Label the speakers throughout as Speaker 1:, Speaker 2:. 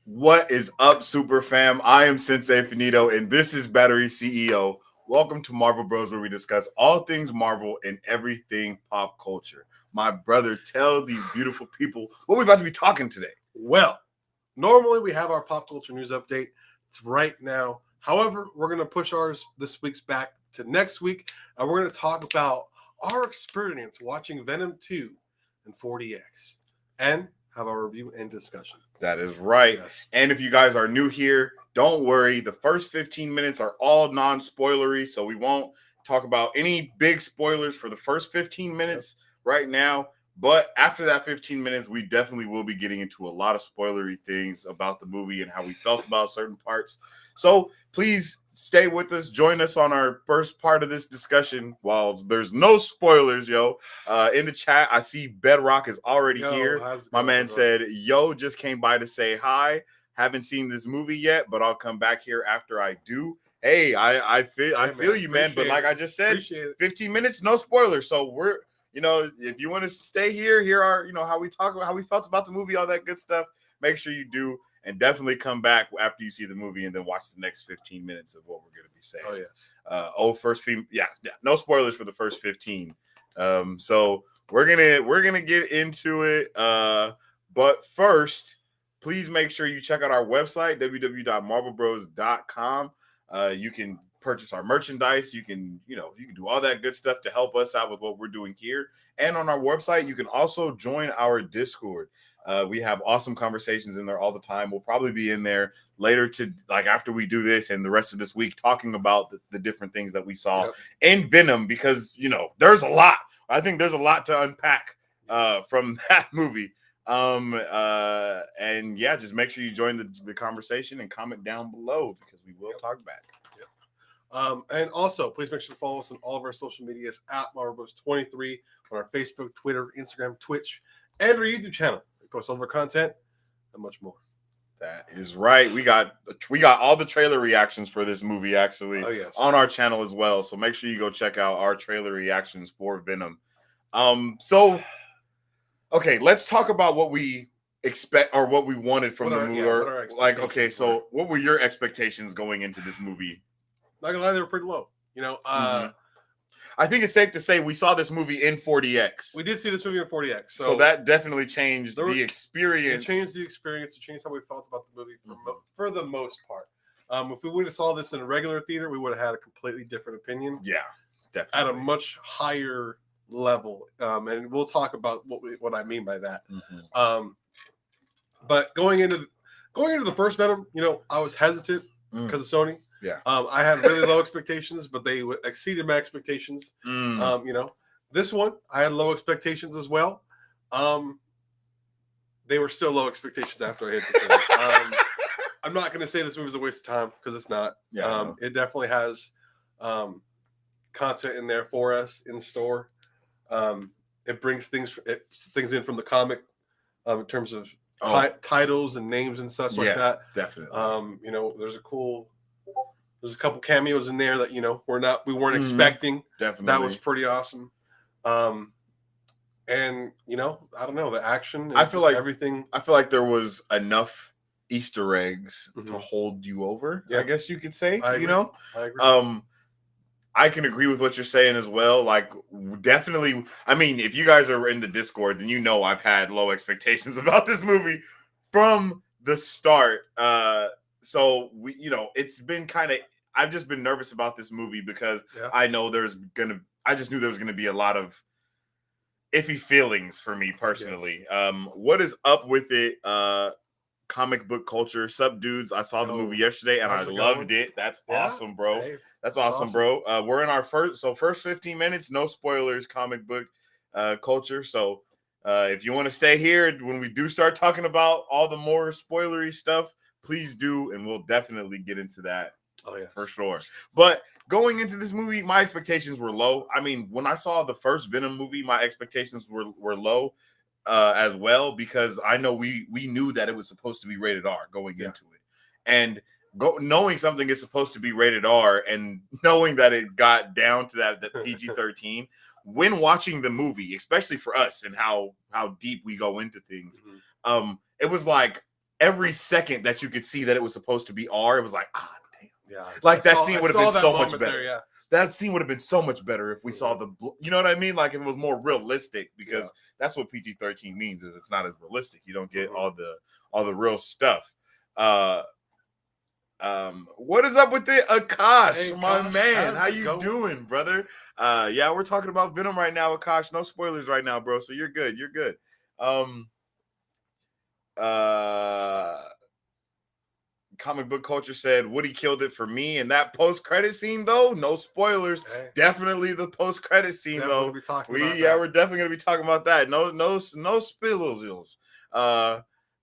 Speaker 1: What is up, Super Fam? I am Sensei Finito, and this is Battery CEO. Welcome to Marvel Bros, where we discuss all things Marvel and everything pop culture. My brother, tell these beautiful people what we're about to be talking today.
Speaker 2: Well, normally we have our pop culture news update. It's right now. However, we're going to push ours this week's back to next week, and we're going to talk about our experience watching Venom 2 in 40X and have our review and discussion.
Speaker 1: That is right.
Speaker 2: Yes.
Speaker 1: And if you guys are new here, don't worry. The first 15 minutes are all non-spoilery, so we won't talk about any big spoilers for the first 15 minutes right now. But after that 15 minutes, we definitely will be getting into a lot of spoilery things about the movie and how we felt about certain parts. So please stay with us. Join us on our first part of this discussion while there's no spoilers, yo. In the chat, I see Bedrock is already here. My man said, yo, just came by to say hi. Haven't seen this movie yet, but I'll come back here after I do. Hey, I feel you, man. But like I just said, 15 minutes, no spoilers. So we're, if you want to stay here are, how we talk about how we felt about the movie, all that good stuff. Make sure you do, and definitely come back after you see the movie and then watch the next 15 minutes of what we're going to be saying.
Speaker 2: Oh,
Speaker 1: yes. No spoilers for the first 15. So we're gonna get into it. But first, please make sure you check out our website, www.marvelbros.com. You can purchase our merchandise. You can do all that good stuff to help us out with what we're doing here. And on our website, you can also join our Discord. We have awesome conversations in there all the time. We'll probably be in there later after we do this and the rest of this week talking about the different things that we saw in Venom, because, there's a lot. I think there's a lot to unpack from that movie. And yeah, just make sure you join the conversation and comment down below because we will talk back.
Speaker 2: And also, please make sure to follow us on all of our social medias at MarvelBros23 on our Facebook, Twitter, Instagram, Twitch, and our YouTube channel. We post all of our content and much more.
Speaker 1: That is right. We got all the trailer reactions for this movie actually on our channel as well. So make sure you go check out our trailer reactions for Venom. Okay, let's talk about what we expect or what we wanted from the movie. So what were your expectations going into this movie?
Speaker 2: Not gonna lie, they were pretty low.
Speaker 1: I think it's safe to say we saw this movie in 40X.
Speaker 2: We did see this movie in 40X.
Speaker 1: So that definitely changed the experience.
Speaker 2: It changed the experience. It changed how we felt about the movie for the most part. If we would have saw this in a regular theater, we would have had a completely different opinion.
Speaker 1: Yeah, definitely.
Speaker 2: At a much higher level. And we'll talk about what I mean by that. But going into the first Venom, I was hesitant because of Sony.
Speaker 1: Yeah.
Speaker 2: I had really low expectations, but they exceeded my expectations. This one, I had low expectations as well. They were still low expectations after I hit the film. I'm not going to say this movie is a waste of time because it's not.
Speaker 1: Yeah.
Speaker 2: It definitely has content in there for us in store. It brings things in from the comic in terms of titles and names and such like that.
Speaker 1: Definitely.
Speaker 2: There's a couple cameos in there that we weren't expecting.
Speaker 1: Definitely,
Speaker 2: that was pretty awesome. And I don't know, the action.
Speaker 1: I feel like
Speaker 2: everything.
Speaker 1: I feel like there was enough Easter eggs to hold you over. I guess you could say.
Speaker 2: I agree. I agree.
Speaker 1: I can agree with what you're saying as well. Like, definitely. I mean, if you guys are in the Discord, then I've had low expectations about this movie from the start. So it's been kind of. I've just been nervous about this movie because I know I just knew there was gonna be a lot of iffy feelings for me personally. What is up with it? Comic book culture, sub dudes. I saw the movie yesterday and I loved it. That's awesome, bro.
Speaker 2: Hey,
Speaker 1: that's awesome, bro. We're in our first 15 minutes, no spoilers, comic book culture. So if you want to stay here when we do start talking about all the more spoilery stuff, please do, and we'll definitely get into that.
Speaker 2: Oh yeah,
Speaker 1: for sure. But going into this movie, my expectations were low. I mean, when I saw the first Venom movie, my expectations were low as well, because I know we knew that it was supposed to be rated R going into it, and knowing something is supposed to be rated R and knowing that it got down to that PG-13 when watching the movie, especially for us and how deep we go into things, it was like every second that you could see that it was supposed to be R, it was like, ah, damn.
Speaker 2: Yeah,
Speaker 1: Like that scene would have been so much better.
Speaker 2: There, yeah.
Speaker 1: That scene would have been so much better if we saw the, you know what I mean? Like if it was more realistic, because that's what PG-13 means, is it's not as realistic. You don't get all the real stuff. What is up with it, Akash? Hey, my man, how you doing, brother? Yeah, we're talking about Venom right now, Akash. No spoilers right now, bro. So you're good. You're good. Comic Book Culture said Woody killed it for me. And that post-credit scene, though, no spoilers. Hey. Definitely the post-credit scene, though. We're definitely gonna be talking about that. No spoilers.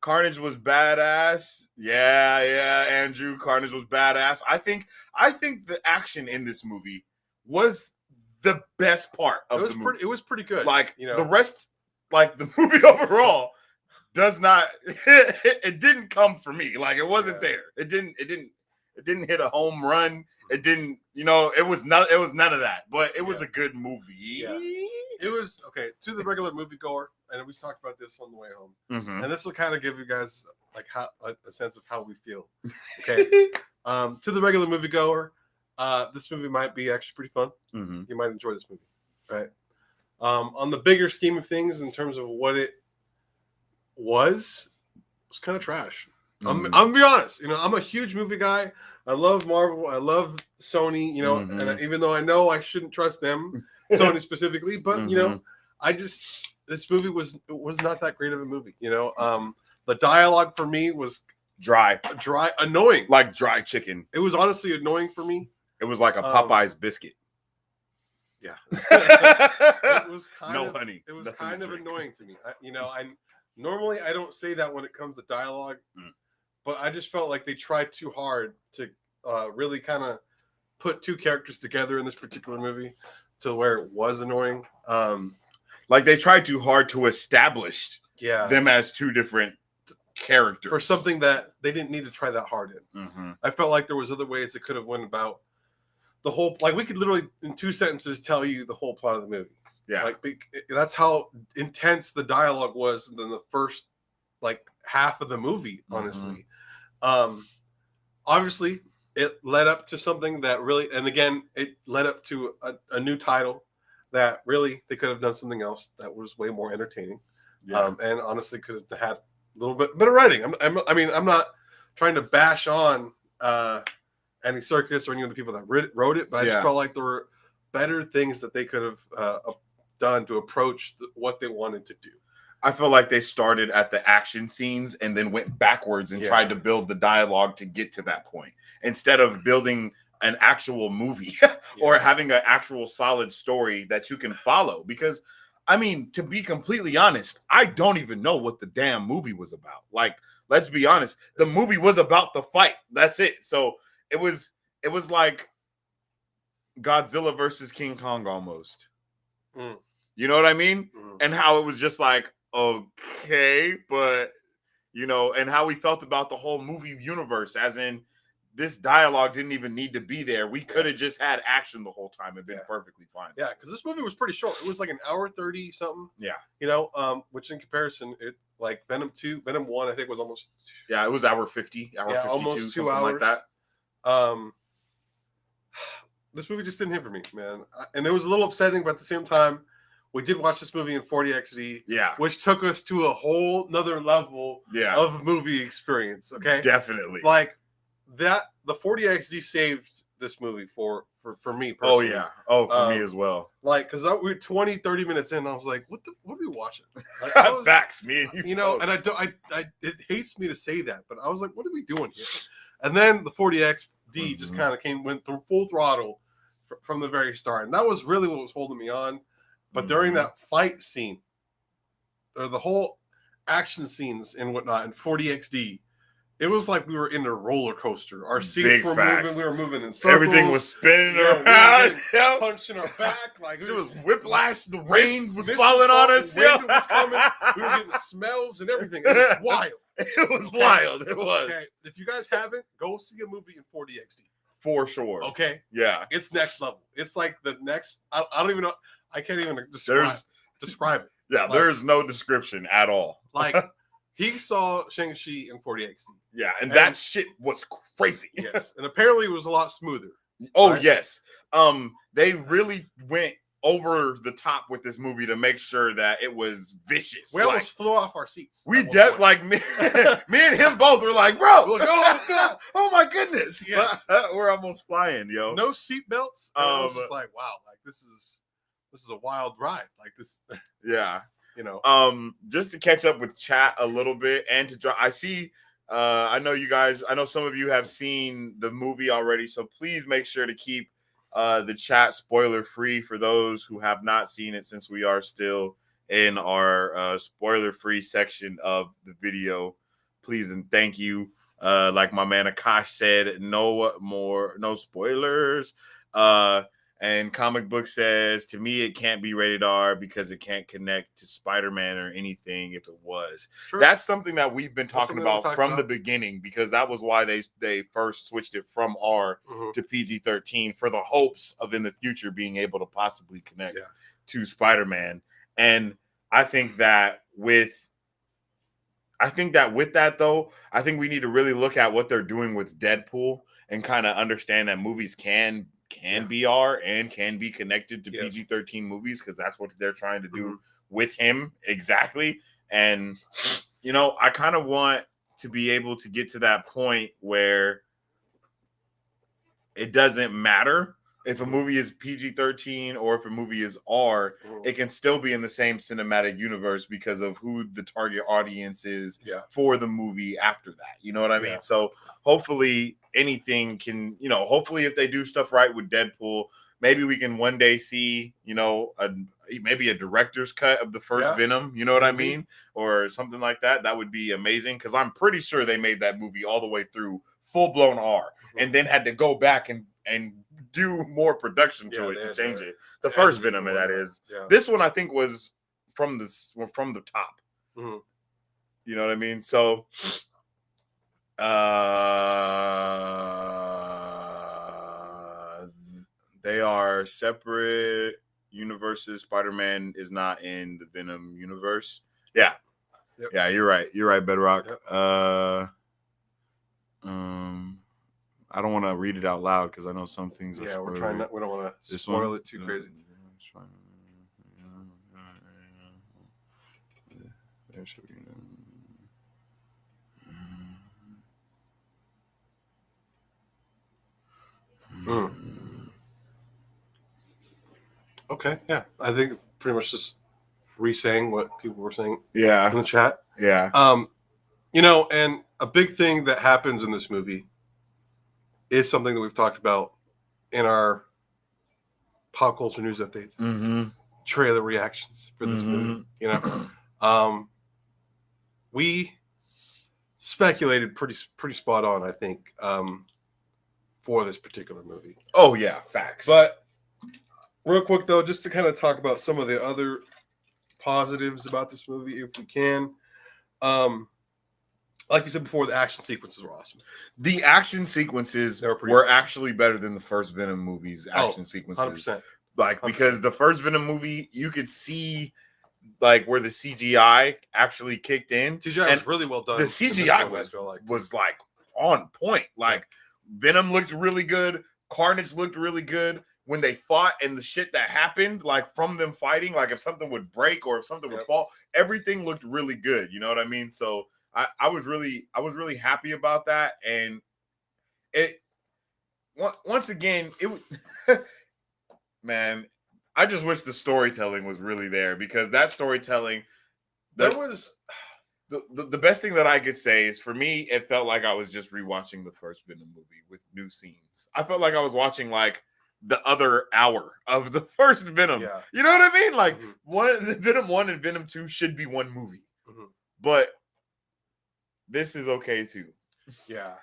Speaker 1: Carnage was badass. Yeah, Andrew. Carnage was badass. I think the action in this movie was the best part of the movie.
Speaker 2: It was pretty good.
Speaker 1: Like, the rest, like the movie overall, does not. It didn't come for me. Like, it wasn't there. It didn't hit a home run. It didn't. It was none of that. But it was a good movie.
Speaker 2: Yeah. It was okay to the regular moviegoer, and we talked about this on the way home. Mm-hmm. And this will kind of give you guys like a sense of how we feel. Okay, to the regular moviegoer, this movie might be actually pretty fun. Mm-hmm. You might enjoy this movie, right? On the bigger scheme of things, in terms of what it was kind of trash. Mm-hmm. I'm gonna be honest. I'm a huge movie guy. I love Marvel. I love Sony. Mm-hmm. And even though I know I shouldn't trust them. Sony specifically, but this movie was not that great of a movie. The dialogue for me was
Speaker 1: dry,
Speaker 2: annoying,
Speaker 1: like dry chicken.
Speaker 2: It was honestly annoying for me.
Speaker 1: It was like a Popeye's biscuit.
Speaker 2: Yeah, it was
Speaker 1: no honey.
Speaker 2: It was kind of annoying to me. I normally I don't say that when it comes to dialogue, but I just felt like they tried too hard to really kind of put two characters together in this particular movie. To where it was annoying.
Speaker 1: Like they tried too hard to establish them as two different characters.
Speaker 2: For something that they didn't need to try that hard in. Mm-hmm. I felt like there was other ways that could have went about the whole, like we could literally in 2 sentences tell you the whole plot of the movie.
Speaker 1: Yeah.
Speaker 2: Like that's how intense the dialogue was in the first like half of the movie, honestly. Mm-hmm. Obviously, it led up to something that really, and again, it led up to a new title that really they could have done something else that was way more entertaining. Yeah. And honestly, could have had a little bit better writing. I'm not trying to bash on Andy Serkis or any of the people that wrote it, but I just felt like there were better things that they could have done to approach what they wanted to do.
Speaker 1: I feel like they started at the action scenes and then went backwards and tried to build the dialogue to get to that point, instead of building an actual movie or having an actual solid story that you can follow. Because, to be completely honest, I don't even know what the damn movie was about. Like, let's be honest. The movie was about the fight. That's it. So it was like Godzilla versus King Kong almost. Mm. You know what I mean? Mm. And how it was just like, okay, but and how we felt about the whole movie universe, as in this dialogue didn't even need to be there. We could have just had action the whole time and been perfectly fine.
Speaker 2: Yeah, because this movie was pretty short. It was like an hour 30 something.
Speaker 1: Yeah.
Speaker 2: Which in comparison, it like Venom 1, I think was almost.
Speaker 1: Yeah, it was hour 50, hour 52,
Speaker 2: almost 2 hours
Speaker 1: like that.
Speaker 2: This movie just didn't hit for me, man, and it was a little upsetting, but at the same time. We did watch this movie in 40XD, which took us to a whole nother level of movie experience. Okay,
Speaker 1: definitely.
Speaker 2: Like that, the 40XD saved this movie for me personally.
Speaker 1: For me as well.
Speaker 2: Like, because we were 20, 30 minutes in, I was like, "What are we watching?" Like,
Speaker 1: Facts, me and you.
Speaker 2: And it hates me to say that, but I was like, "What are we doing here?" And then the 40XD just kind of went through full throttle from the very start, and that was really what was holding me on. But during that fight scene, or the whole action scenes and whatnot in 40XD, it was like we were in a roller coaster. Our seats were moving. We were moving in circles.
Speaker 1: Everything was spinning around.
Speaker 2: We were punching our back. Like
Speaker 1: it was whiplash. The rain was falling on us.
Speaker 2: Wind was coming. We were getting smells and everything. It was wild.
Speaker 1: It was wild. It was.
Speaker 2: Okay. If you guys haven't, go see a movie in 40XD.
Speaker 1: For sure.
Speaker 2: Okay.
Speaker 1: Yeah.
Speaker 2: It's next level. It's like the next. I don't even know. I can't even describe it.
Speaker 1: Yeah, like, there's no description at all.
Speaker 2: Like He saw Shang-Chi in 40XD.
Speaker 1: Yeah, and that shit was crazy.
Speaker 2: Yes, and apparently it was a lot smoother.
Speaker 1: Oh, right? Yes. They really went over the top with this movie to make sure that it was vicious.
Speaker 2: We almost flew off our seats.
Speaker 1: We like me and him both were like, bro,
Speaker 2: we're like, oh god,
Speaker 1: oh my goodness.
Speaker 2: Yes.
Speaker 1: We're almost flying, yo.
Speaker 2: No seat belts. I was just like, wow, like this is a wild ride. Like this.
Speaker 1: Yeah.
Speaker 2: You know.
Speaker 1: Just to catch up with chat a little bit and to draw. I see. I know some of you have seen the movie already, so please make sure to keep the chat spoiler free for those who have not seen it, since we are still in our spoiler free section of the video. Please and thank you. Like my man Akash said, no spoilers. And Comic Book says, to me, it can't be rated R because it can't connect to Spider-Man or anything if it was. That's something that we've been talking about from the beginning, because that was why they first switched it from R to PG-13, for the hopes of in the future being able to possibly connect to Spider-Man. And I think that with that, though, I think we need to really look at what they're doing with Deadpool and kind of understand that movies can be R and can be connected to PG-13 movies, because that's what they're trying to do with him exactly. And I kind of want to be able to get to that point where it doesn't matter if a movie is PG-13 or if a movie is R, it can still be in the same cinematic universe because of who the target audience is for the movie after that. You know what I mean? So hopefully anything can, hopefully if they do stuff right with Deadpool, maybe we can one day see, maybe a director's cut of the first Venom, you know what I mean? Or something like that. That would be amazing, because I'm pretty sure they made that movie all the way through full-blown R and then had to go back and do more production to it to change it. The first Venom, that is. Yeah. This one I think was from the top. You know what I mean? So they are separate universes. Spider-Man is not in the Venom universe. Yeah. Yep. Yeah, you're right. You're right, Bedrock. Yep. I don't want to read it out loud because I know some things are spoilery.
Speaker 2: We don't want to spoil it too crazy. Okay, yeah. I think pretty much just re-saying what people were saying in the chat.
Speaker 1: Yeah.
Speaker 2: And a big thing that happens in this movie is something that we've talked about in our pop culture news updates, trailer reactions for this movie. We speculated pretty spot on, I think, for this particular movie.
Speaker 1: Oh yeah, facts.
Speaker 2: But real quick though, just to kind of talk about some of the other positives about this movie, if we can. Like you said before, the action sequences were awesome.
Speaker 1: The action sequences were actually better than the first Venom movie's action sequences.
Speaker 2: 100%.
Speaker 1: Like, because the first Venom movie, you could see like where the CGI actually kicked in.
Speaker 2: CGI was really well done.
Speaker 1: The CGI was like on point. Like Venom looked really good. Carnage looked really good. When they fought and the shit that happened, like from them fighting, like if something would break or if something would fall, everything looked really good. You know what I mean? So I was really happy about that. And it once again, man, I just wish the storytelling was really there, because that storytelling, the best thing that I could say is, for me, it felt like I was just rewatching the first Venom movie with new scenes. I felt like I was watching like the other hour of the first Venom. Yeah. You know what I mean? Like Venom 1 and Venom 2 should be one movie. But this is okay too.
Speaker 2: Yeah.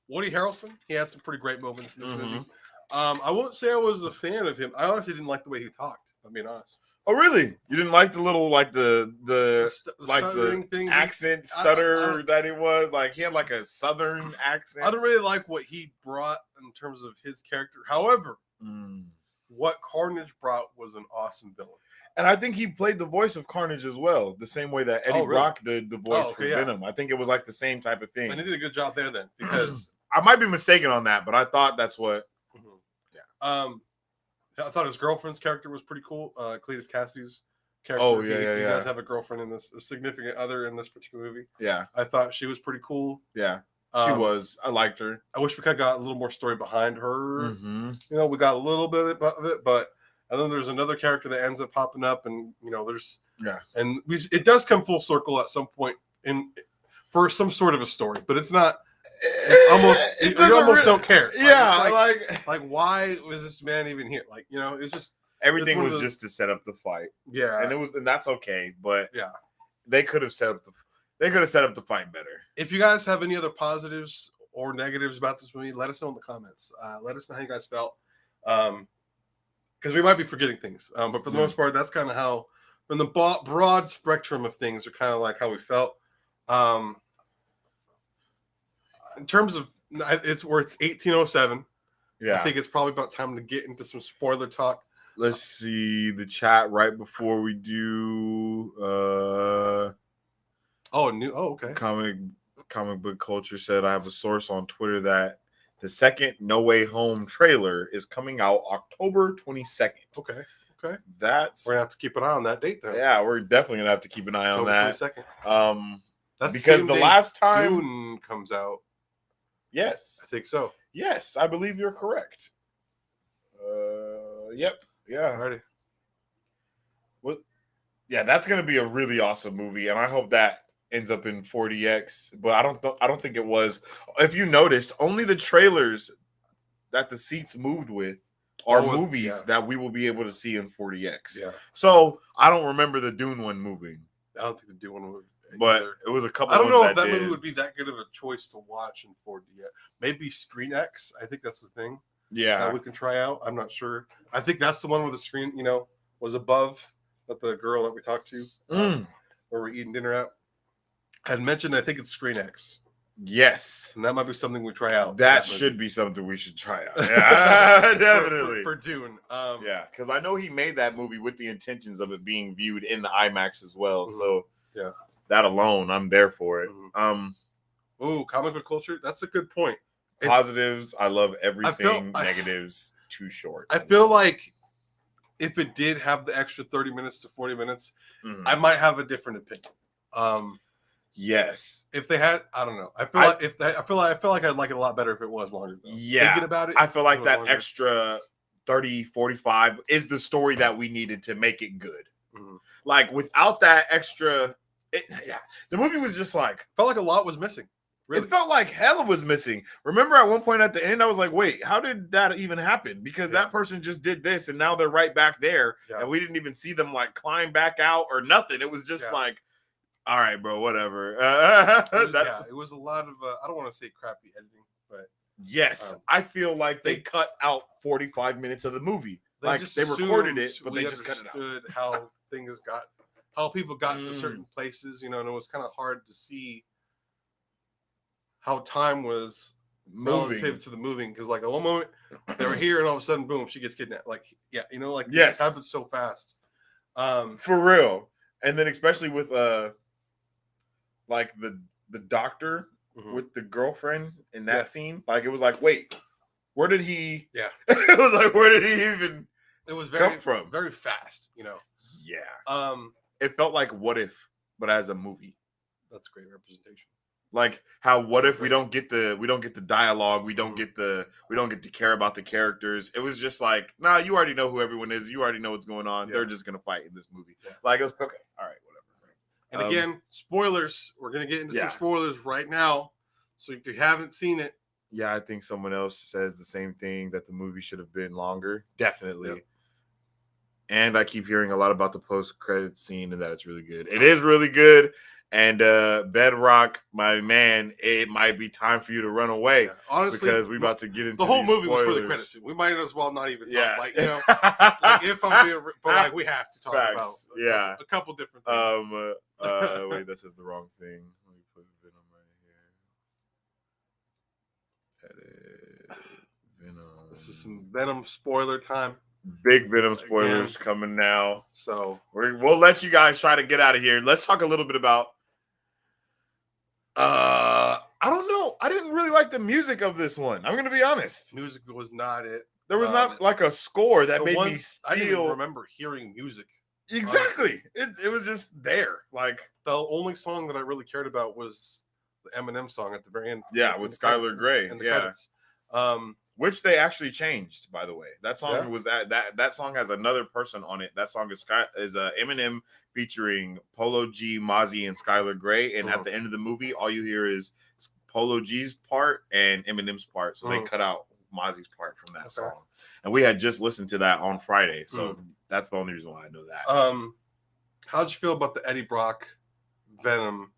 Speaker 2: Woody Harrelson, he had some pretty great moments in this movie. I won't say I was a fan of him. I honestly didn't like the way he talked, I'm being honest.
Speaker 1: Oh, really? You didn't like the little, like the
Speaker 2: thing,
Speaker 1: accent stutter that it was? Like, he had like a southern accent.
Speaker 2: I don't really like what he brought in terms of his character. However, what Carnage brought was an awesome villain.
Speaker 1: And I think he played the voice of Carnage as well, the same way that Eddie
Speaker 2: really?
Speaker 1: Brock did the voice for
Speaker 2: yeah.
Speaker 1: Venom. I think it was like the same type of thing.
Speaker 2: And he did a good job there then, because
Speaker 1: I might be mistaken on that, but I thought that's what.
Speaker 2: Yeah. I thought his girlfriend's character was pretty cool. Cletus Kasady's character.
Speaker 1: Oh,
Speaker 2: He does have a girlfriend in this, a significant other in this particular movie.
Speaker 1: Yeah.
Speaker 2: I thought she was pretty cool.
Speaker 1: Yeah. She was. I liked her.
Speaker 2: I wish we could have got a little more story behind her.
Speaker 1: Mm-hmm.
Speaker 2: You know, we got a little bit of it, but and then there's another character that ends up popping up, and you know, there's it does come full circle at some point for some sort of a story, but it's not. It's almost you almost don't care. Like why was this man even here? Like, you know, it's just
Speaker 1: everything was just to set up the fight.
Speaker 2: Yeah,
Speaker 1: and that's okay, but
Speaker 2: yeah,
Speaker 1: they could have set up the fight better.
Speaker 2: If you guys have any other positives or negatives about this movie, let us know in the comments. Let us know how you guys felt, because we might be forgetting things. But for the most part, that's kind of how, from the broad spectrum of things, are kind of like how we felt. In terms of it's 1807. Yeah, I think it's probably about time to get into some spoiler talk.
Speaker 1: Let's see the chat right before we do.
Speaker 2: Okay.
Speaker 1: Comic book culture said I have a source on Twitter that the second No Way Home trailer is coming out October 22nd.
Speaker 2: Okay.
Speaker 1: We're
Speaker 2: gonna have to keep an eye on that date then.
Speaker 1: Yeah, we're definitely gonna have to keep an eye on that.
Speaker 2: 22nd. That's
Speaker 1: because the last time
Speaker 2: Dune comes out.
Speaker 1: Yes,
Speaker 2: I think so.
Speaker 1: Yes, I believe you're correct. Yep. Yeah.
Speaker 2: Alrighty.
Speaker 1: Well, yeah, that's gonna be a really awesome movie, and I hope that ends up in 4DX. But I don't think it was. If you noticed, only the trailers that the seats moved with are movies that we will be able to see in 4DX.
Speaker 2: Yeah.
Speaker 1: So I don't remember the Dune one moving.
Speaker 2: I don't think the Dune one moved.
Speaker 1: But it was a couple.
Speaker 2: I don't know if that movie would be that good of a choice to watch in 4DX. Maybe Screen X. I think that's the thing.
Speaker 1: Yeah,
Speaker 2: that we can try out. I'm not sure. I think that's the one where the screen, you know, was above that the girl that we talked to, where we're eating dinner at, had mentioned. I think it's Screen X.
Speaker 1: Yes,
Speaker 2: and that might be something we try out.
Speaker 1: That should be something we should try out. Yeah, definitely
Speaker 2: for Dune.
Speaker 1: Yeah, because I know he made that movie with the intentions of it being viewed in the IMAX as well. So
Speaker 2: yeah.
Speaker 1: That alone, I'm there for it.
Speaker 2: Comic book culture. That's a good point.
Speaker 1: Positives, I love everything. Negatives, too short.
Speaker 2: I feel like if it did have the extra 30 minutes to 40 minutes, I might have a different opinion.
Speaker 1: Yes.
Speaker 2: If they had, I don't know. I feel like I'd like it a lot better if it was longer. Though.
Speaker 1: Yeah.
Speaker 2: Thinking about it,
Speaker 1: I feel like that longer. Extra 30, 45 is the story that we needed to make it good. Like without that extra. The movie was just like
Speaker 2: felt like a lot was missing. Really.
Speaker 1: It felt like hella was missing. Remember at one point at the end, I was like, wait, how did that even happen? Because that person just did this and now they're right back there. And we didn't even see them like climb back out or nothing. It was just like, all right, bro, whatever.
Speaker 2: It was a lot of, I don't want to say crappy editing, but.
Speaker 1: Yes, I feel like they cut out 45 minutes of the movie. They recorded it, but they just cut it out.
Speaker 2: How people got to certain places, you know, and it was kind of hard to see how time was relative to the moving. Because, like, at one moment they were here, and all of a sudden, boom, she gets kidnapped. Like, you know, like it happens so fast.
Speaker 1: For real, and then especially with like the doctor with the girlfriend in that scene, like it was like, wait, where did he? Yeah, it was like, where did he even?
Speaker 2: It was
Speaker 1: come from
Speaker 2: very fast, you know.
Speaker 1: Yeah. It felt like What If, but as a movie.
Speaker 2: That's great representation.
Speaker 1: Like how What If we don't get the dialogue, we don't get to care about the characters. It was just like, nah, you already know who everyone is. You already know what's going on. They're just gonna fight in this movie. Like it was okay, all right, whatever.
Speaker 2: And again, spoilers. We're gonna get into some spoilers right now. So if you haven't seen it,
Speaker 1: I think someone else says the same thing, that the movie should have been longer. Definitely. Yep. And I keep hearing a lot about the post-credit scene and that it's really good. It is really good. And Bedrock, my man, it might be time for you to run away. Yeah.
Speaker 2: Honestly,
Speaker 1: because we're about to get into
Speaker 2: the whole movie
Speaker 1: spoilers.
Speaker 2: Was for the credit scene. We might as well not even talk. Like, you know, like if I'm being, but like we have to talk about a couple different things.
Speaker 1: Wait, this is the wrong thing. Let me put Venom right here. Edit Venom.
Speaker 2: This is some Venom spoiler time.
Speaker 1: Big Venom spoilers coming now.
Speaker 2: So
Speaker 1: we'll let you guys try to get out of here. Let's talk a little bit about. I don't know. I didn't really like the music of this one. I'm gonna be honest.
Speaker 2: Music was not it.
Speaker 1: There was not like a score that made me feel.
Speaker 2: I didn't even remember hearing music.
Speaker 1: Exactly. It was just there. Like
Speaker 2: the only song that I really cared about was the Eminem song at the very end.
Speaker 1: Yeah, with Skylar Grey.
Speaker 2: And the credits.
Speaker 1: Which they actually changed, by the way. That song was that song has another person on it. That song is Eminem featuring Polo G, Mozzie, and Skylar Grey. And at the end of the movie, all you hear is Polo G's part and Eminem's part. So they cut out Mozzie's part from that song. And we had just listened to that on Friday. So that's the only reason why I know that.
Speaker 2: How'd you feel about the Eddie Brock Venom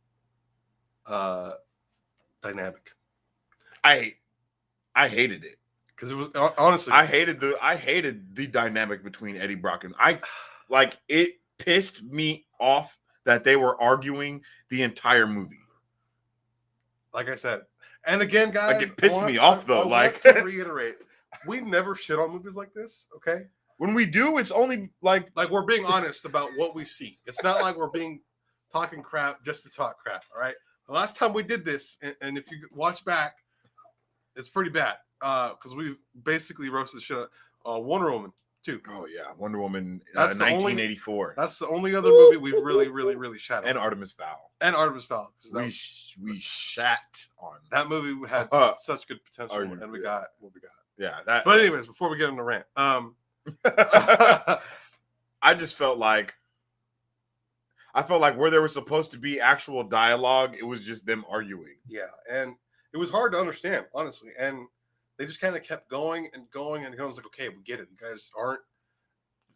Speaker 2: dynamic?
Speaker 1: I hated it.
Speaker 2: Because it was honestly,
Speaker 1: I hated the dynamic between Eddie Brock and it pissed me off that they were arguing the entire movie.
Speaker 2: Like I said, and again, guys,
Speaker 1: it pissed me off though.
Speaker 2: I want to reiterate, we never shit on movies like this. Okay,
Speaker 1: when we do, it's only like
Speaker 2: we're being honest about what we see. It's not like we're talking crap just to talk crap. All right, the last time we did this, and if you watch back, it's pretty bad. Because we basically roasted the shit out of Wonder Woman too.
Speaker 1: Oh yeah, Wonder Woman, 1984.
Speaker 2: That's the only other movie we've really shat on.
Speaker 1: And Artemis Fowl.
Speaker 2: We
Speaker 1: shat on
Speaker 2: that movie. We had such good potential, and we got what we got.
Speaker 1: Yeah, that.
Speaker 2: But anyways, before we get on the rant,
Speaker 1: I just felt like where there was supposed to be actual dialogue, it was just them arguing.
Speaker 2: Yeah, and it was hard to understand, honestly, and they just kind of kept going, and I was like, okay, we get it. You guys aren't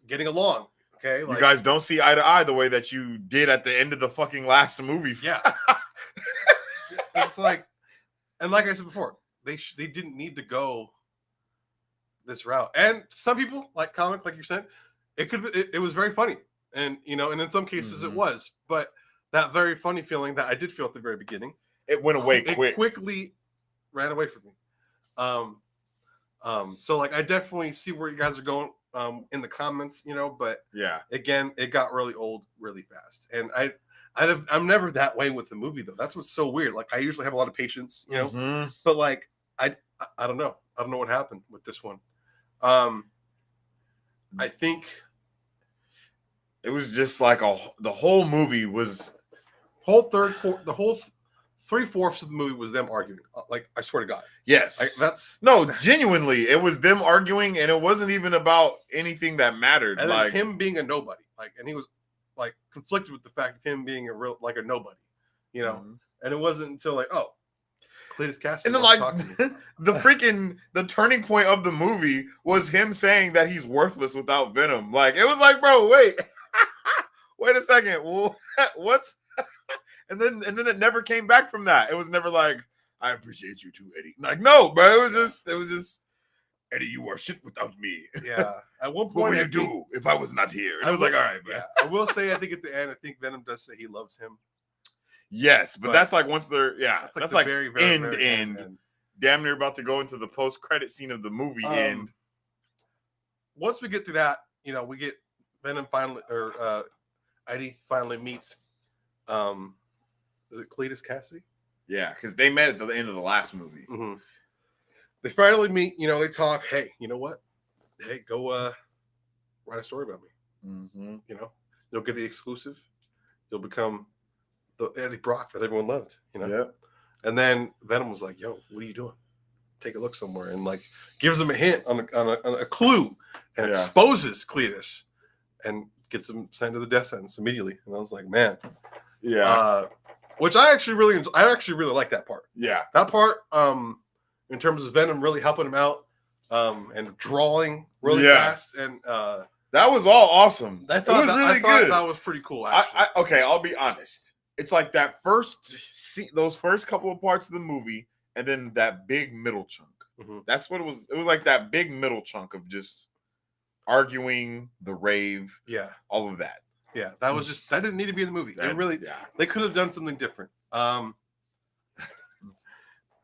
Speaker 2: getting along. Okay.
Speaker 1: You guys don't see eye to eye the way that you did at the end of the fucking last movie.
Speaker 2: Yeah. It's like, and like I said before, they didn't need to go this route. And some people like comic, like you said, it was very funny. And, and in some cases it was, but that very funny feeling that I did feel at the very beginning,
Speaker 1: it went away quick.
Speaker 2: It quickly ran away from me. So like I definitely see where you guys are going in the comments, but
Speaker 1: yeah,
Speaker 2: again, it got really old really fast. And I'm never that way with the movie though. That's what's so weird. Like I usually have a lot of patience, but like I don't know. I don't know what happened with this one. I think
Speaker 1: it was just like the whole movie was
Speaker 2: the whole 3/4 of the movie was them arguing. Like, I swear to God.
Speaker 1: Yes. Genuinely, it was them arguing, and it wasn't even about anything that mattered.
Speaker 2: And like him being a nobody. And he was like conflicted with the fact of him being a nobody. And it wasn't until like, oh, Cletus Kasady.
Speaker 1: And then like the turning point of the movie was him saying that he's worthless without Venom. Like, it was like, bro, wait a second. Well, what's And then it never came back from that. It was never like, I appreciate you too, Eddie. Like, no, bro. It was just Eddie, you are shit without me.
Speaker 2: Yeah. At one point,
Speaker 1: what would you do if I was not here? And I was like, all right, bro.
Speaker 2: Yeah. I will say, I think at the end, I think Venom does say he loves him.
Speaker 1: Yes, but that's like once they're that's like
Speaker 2: very, very, very
Speaker 1: end. Damn near about to go into the post-credit scene of the movie end.
Speaker 2: Once we get to that, we get Venom finally, or Eddie finally meets is it Cletus Kasady?
Speaker 1: Yeah, because they met at the end of the last movie.
Speaker 2: Mm-hmm. They finally meet. They talk. Hey, you know what? Hey, go write a story about me.
Speaker 1: Mm-hmm.
Speaker 2: You'll get the exclusive. You'll become the Eddie Brock that everyone loved.
Speaker 1: Yep.
Speaker 2: And then Venom was like, "Yo, what are you doing? Take a look somewhere." And like gives him a hint on a clue, and exposes Cletus, and gets him sent to the death sentence immediately. And I was like, man,
Speaker 1: yeah.
Speaker 2: Which I actually really like that part.
Speaker 1: Yeah.
Speaker 2: That part, in terms of Venom really helping him out, and drawing really fast, and
Speaker 1: that was all awesome.
Speaker 2: I thought that was pretty cool.
Speaker 1: Okay, I'll be honest. It's like that those first couple of parts of the movie, and then that big middle chunk.
Speaker 2: Mm-hmm.
Speaker 1: That's what it was. It was like that big middle chunk of just arguing, the rave, all of that.
Speaker 2: Yeah, that didn't need to be in the movie. They could have done something different. That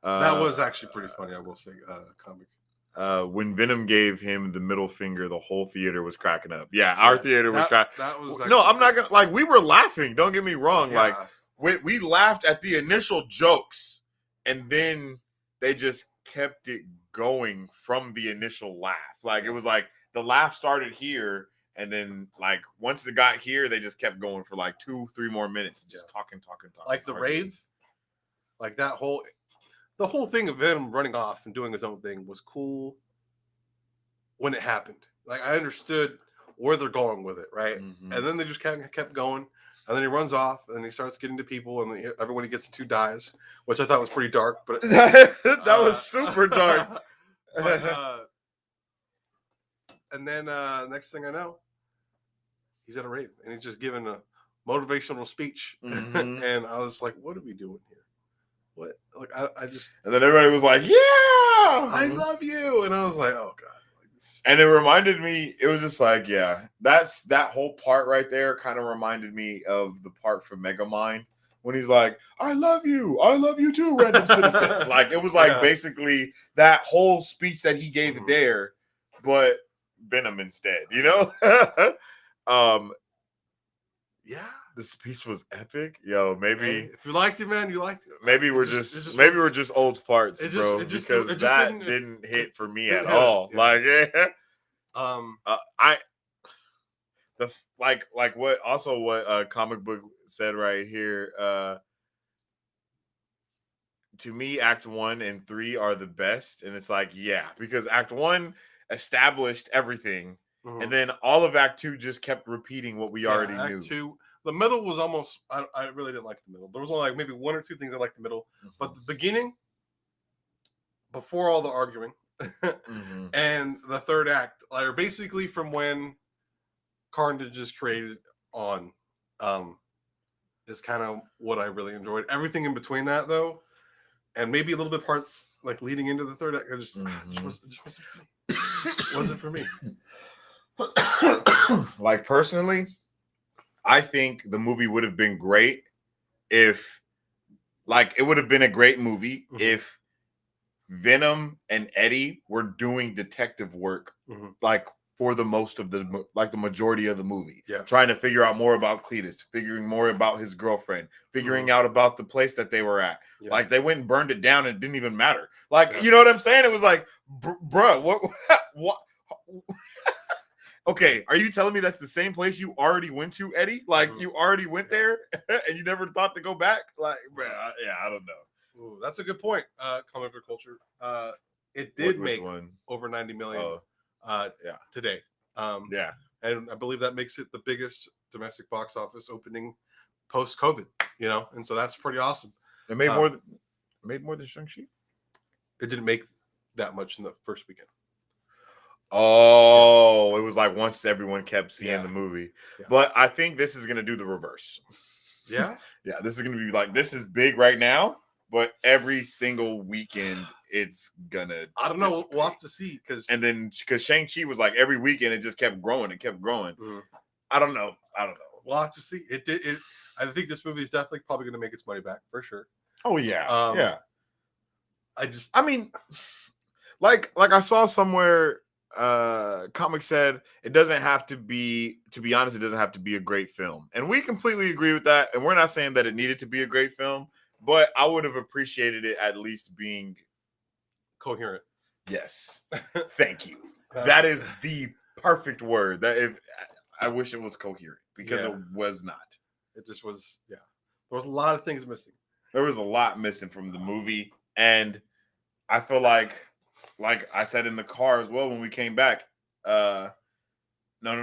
Speaker 2: was actually pretty funny, I will say, comic.
Speaker 1: when Venom gave him the middle finger, the whole theater was cracking up. Yeah, our theater was cracking.
Speaker 2: That was
Speaker 1: no, I'm not gonna like. We were laughing. Don't get me wrong.
Speaker 2: Yeah.
Speaker 1: Like we laughed at the initial jokes, and then they just kept it going from the initial laugh. Like it was like the laugh started here, and then like once it got here, they just kept going for like 2-3 more minutes, just talking.
Speaker 2: Like the rave, like that whole. The whole thing of Venom running off and doing his own thing was cool when it happened. Like I understood where they're going with it, right?
Speaker 1: Mm-hmm.
Speaker 2: And then they just kept going, and then he runs off, and then he starts getting to people, and everyone he gets to dies, which I thought was pretty dark. But
Speaker 1: that was super dark.
Speaker 2: And then next thing I know, he's at a rave, and he's just giving a motivational speech, and I was like, "What are we doing here? What? Like I just."
Speaker 1: And then everybody was like, "Yeah,
Speaker 2: I love you," and I was like, "Oh god."
Speaker 1: And it reminded me, it was just like, yeah, that whole part right there kind of reminded me of the part from Megamind when he's like, I love you too, random citizen. Like, it was like basically that whole speech that he gave there, but Venom instead, you know?
Speaker 2: Yeah.
Speaker 1: The speech was epic. Yo, maybe
Speaker 2: hey, if you liked it, man, you liked it.
Speaker 1: Maybe we're just old farts, bro. Because that didn't hit for me at all. Yeah. Like like what comic book said right here. To me, Act 1 and 3 are the best, and it's like because Act 1 established everything, and then all of Act 2 just kept repeating what we already knew.
Speaker 2: Act 2. The middle was almost. I really didn't like the middle. There was only like maybe 1 or 2 things I liked the middle, but the beginning, before all the arguing, and the third act are basically from when Carnage is created on. Is kind of what I really enjoyed. Everything in between that, though, and maybe a little bit parts like leading into the third act, just wasn't for me.
Speaker 1: Like personally, I think the movie would have been great if, like, it would have been a great movie if Venom and Eddie were doing detective work, like for the majority of the movie, trying to figure out more about Cletus, figuring more about his girlfriend, figuring out about the place that they were at. Like they went and burned it down, and it didn't even matter. Like you know what I'm saying? It was like, bruh, what? Okay, are you telling me that's the same place you already went to, Eddie? Like you already went there, and you never thought to go back? Like, bruh, I don't know.
Speaker 2: Ooh, that's a good point. Comic book culture. It did make over 90 million today. And I believe that makes it the biggest domestic box office opening post COVID. You know, and so that's pretty awesome.
Speaker 1: It made more than Shang-Chi.
Speaker 2: It didn't make that much in the first weekend.
Speaker 1: Oh, it was like once everyone kept seeing the movie. But I think this is going to do the reverse.
Speaker 2: Yeah?
Speaker 1: Yeah, this is going to be like, this is big right now, but every single weekend it's going to
Speaker 2: I don't know. We'll have to see.
Speaker 1: Because Shang-Chi was like every weekend it just kept growing and kept growing. I don't know.
Speaker 2: We'll have to see. I think this movie is definitely probably going to make its money back for sure.
Speaker 1: Oh, yeah. I mean, like I saw somewhere, comic said it doesn't have to be honest, it doesn't have to be a great film, and we completely agree with that, and we're not saying that it needed to be a great film, but I would have appreciated it at least being
Speaker 2: coherent.
Speaker 1: Yes. Thank you. That is the perfect word. That I wish it was coherent, because it was not.
Speaker 2: It just was. There was a lot of things missing.
Speaker 1: There was a lot missing from the movie, and I feel like I said in the car as well when we came back, no. I don't